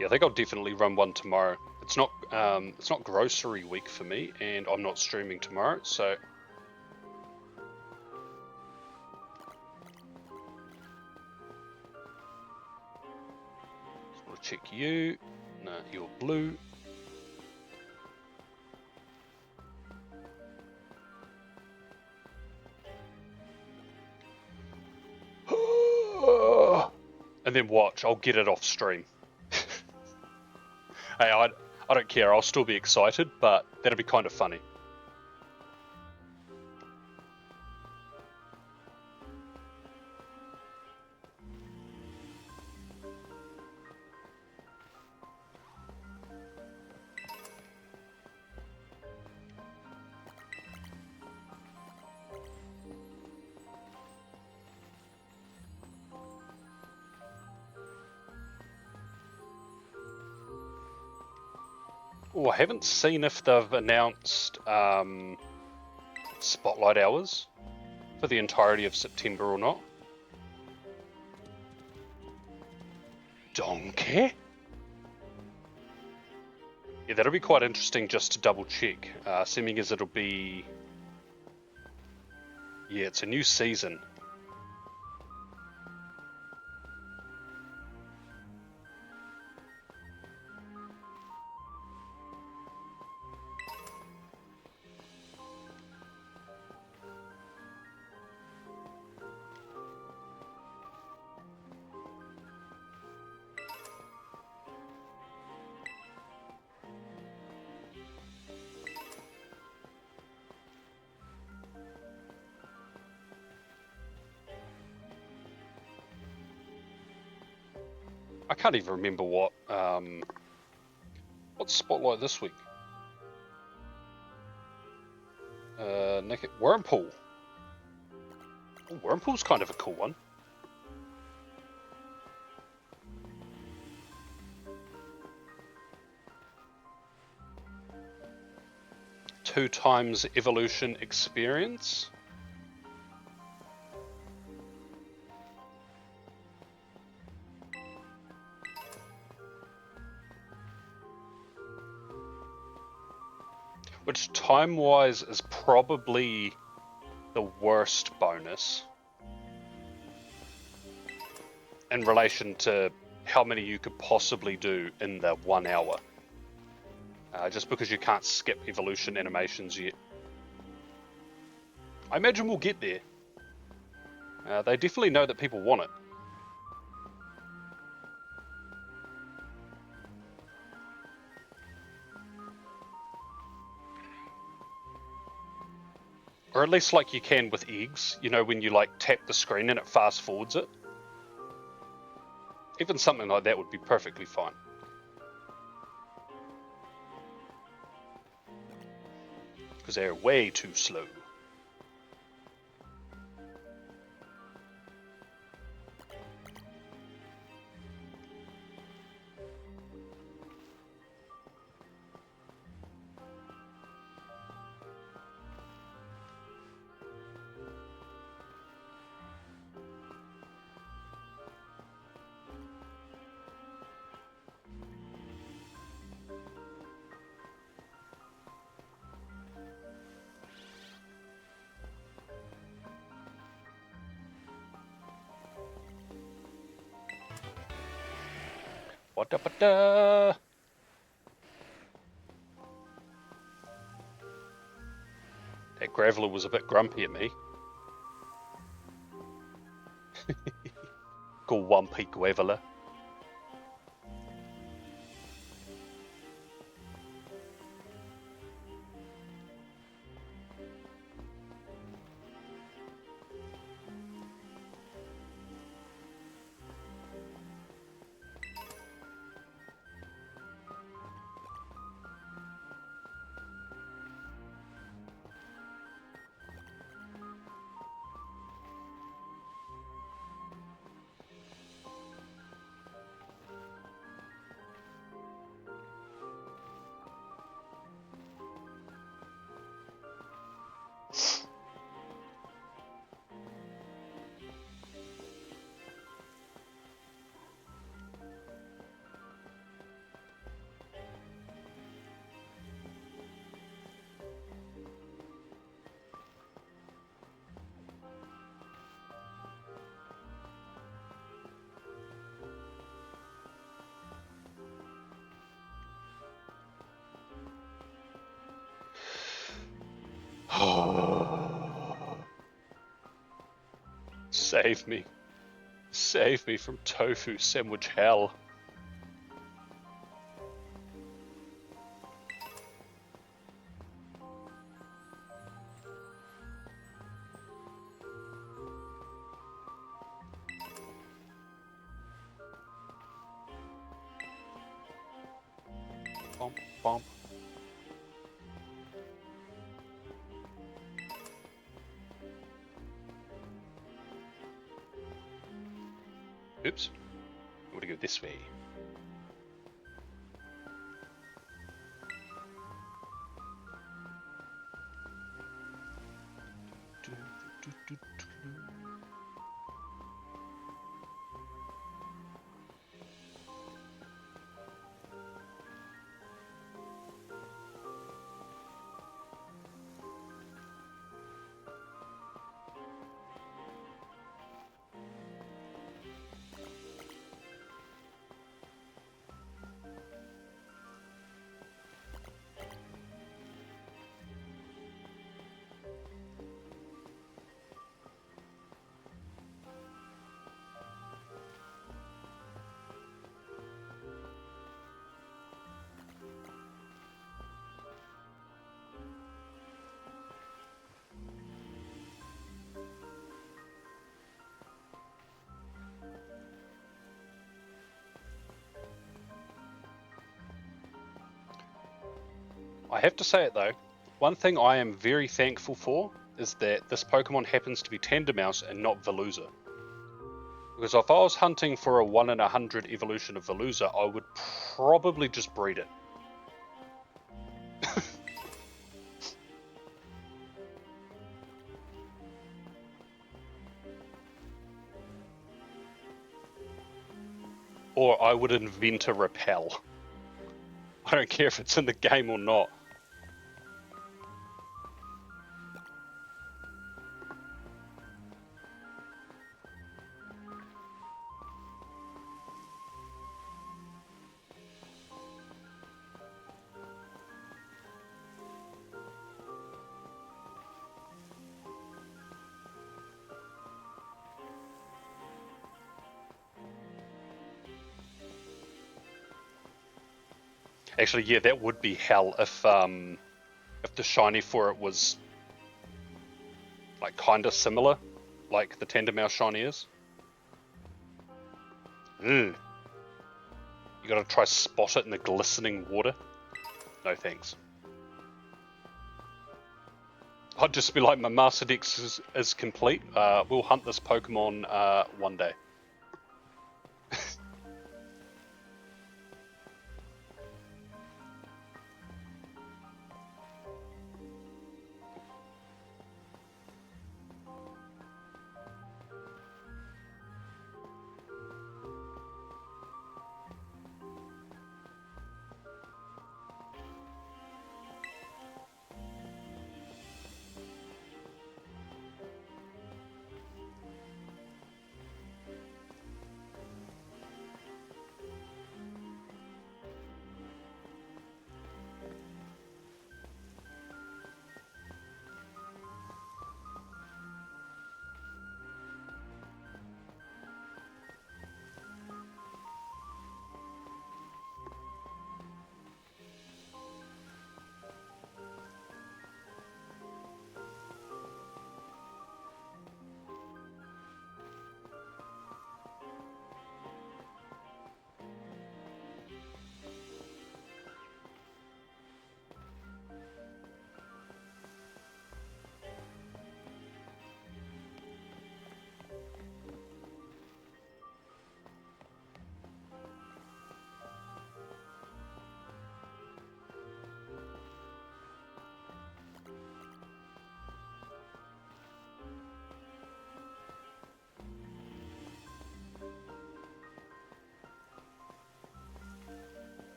Yeah, I think I'll definitely run one tomorrow. It's not grocery week for me, and I'm not streaming tomorrow, so just want to check you. No, you're blue. And then watch, I'll get it off stream. Hey, I don't care, I'll still be excited, but that'll be kind of funny. Oh, I haven't seen if they've announced spotlight hours for the entirety of September or not. Donkey? Yeah, that'll be quite interesting just to double check, seeming as it'll be... Yeah, it's a new season. I can't even remember what's spotlight this week. Wormpool. Oh, Wormpool's kind of a cool one. Two times evolution experience. Which time-wise is probably the worst bonus in relation to how many you could possibly do in the 1 hour. Just because you can't skip evolution animations yet. I imagine we'll get there. They definitely know that people want it. Or at least like you can with eggs, you know, when you like tap the screen and it fast forwards it. Even something like that would be perfectly fine. Because they're way too slow. What-da-ba-da? that Graveler was a bit grumpy at me. Grumpy Graveler. Save me. Save me from tofu sandwich hell. Bump, bump. Oops. I want to go this way. I have to say it though, one thing I am very thankful for is that this Pokemon happens to be Tandemaus and not Veluza. Because if I was hunting for a 1 in 100 evolution of Veluza, I would probably just breed it. Or I would invent a repel. I don't care if it's in the game or not. Actually, yeah, that would be hell if the shiny for it was like kind of similar, like the Tandemaus shiny is. You gotta try spot it in the glistening water. No thanks. I'd just be like, my Master Dex is complete. We'll hunt this Pokemon one day.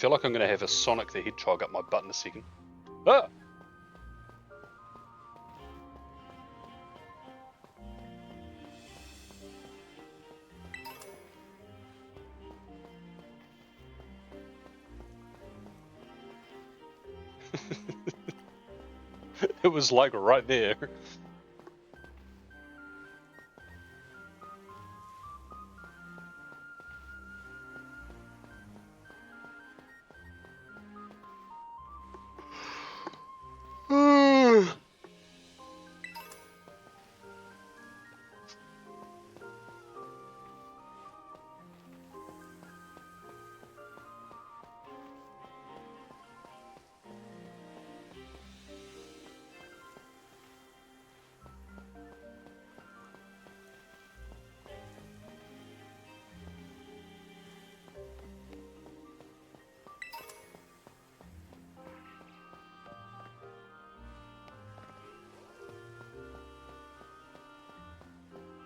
feel like I'm going to have a Sonic the Hedgehog up my butt in a second. Ah! It was like right there.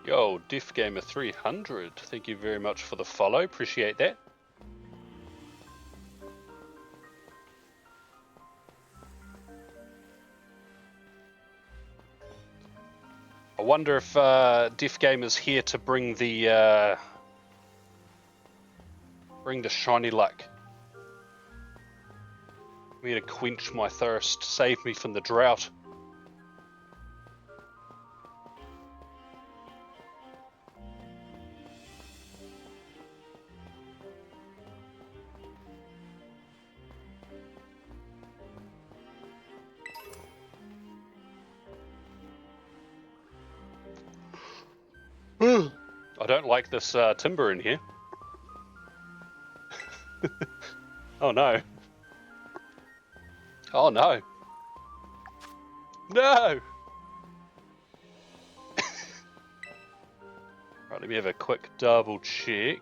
Yo, DefGamer300, thank you very much for the follow, appreciate that. I wonder if DefGamer is here to bring the shiny luck. Me to quench my thirst, save me from the drought. I don't like this timber in here. Oh no. Oh no. No! Right, let me have a quick double check.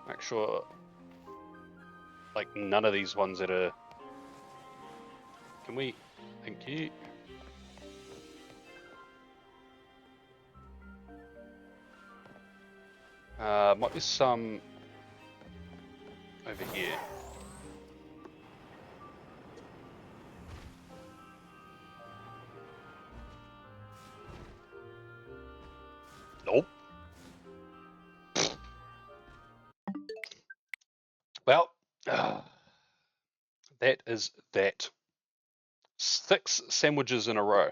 Make sure, like, none of these ones that are... Can we... Thank you. Might be some over here. Nope. Well, that is that. 6 sandwiches in a row.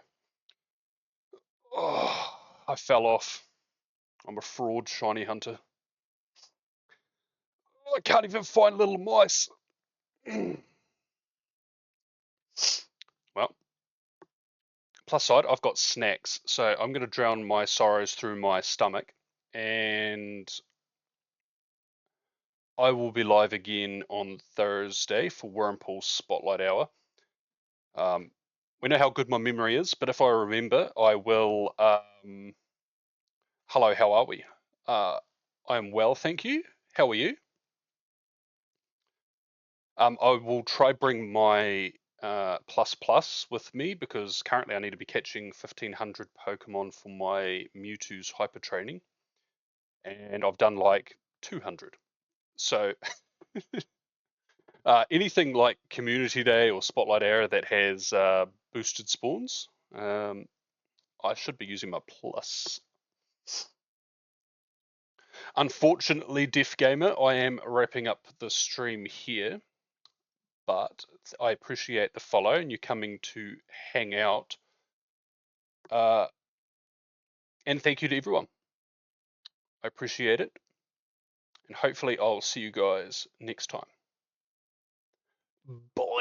Oh, I fell off. I'm a fraud shiny hunter. I can't even find little mice. Well, plus side, I've got snacks, so I'm going to drown my sorrows through my stomach, and I will be live again on Thursday for Wormpool's Spotlight Hour. We know how good my memory is, but if I remember, I will. Hello, how are we? I'm well, thank you. How are you? I will try bring my plus with me because currently I need to be catching 1500 Pokemon for my Mewtwo's hyper training, and I've done like 200. So anything like Community Day or Spotlight Era that has boosted spawns, I should be using my plus. Unfortunately, Def Gamer, I am wrapping up the stream here, but I appreciate the follow and you coming to hang out. And thank you to everyone. I appreciate it. And hopefully I'll see you guys next time. Bye!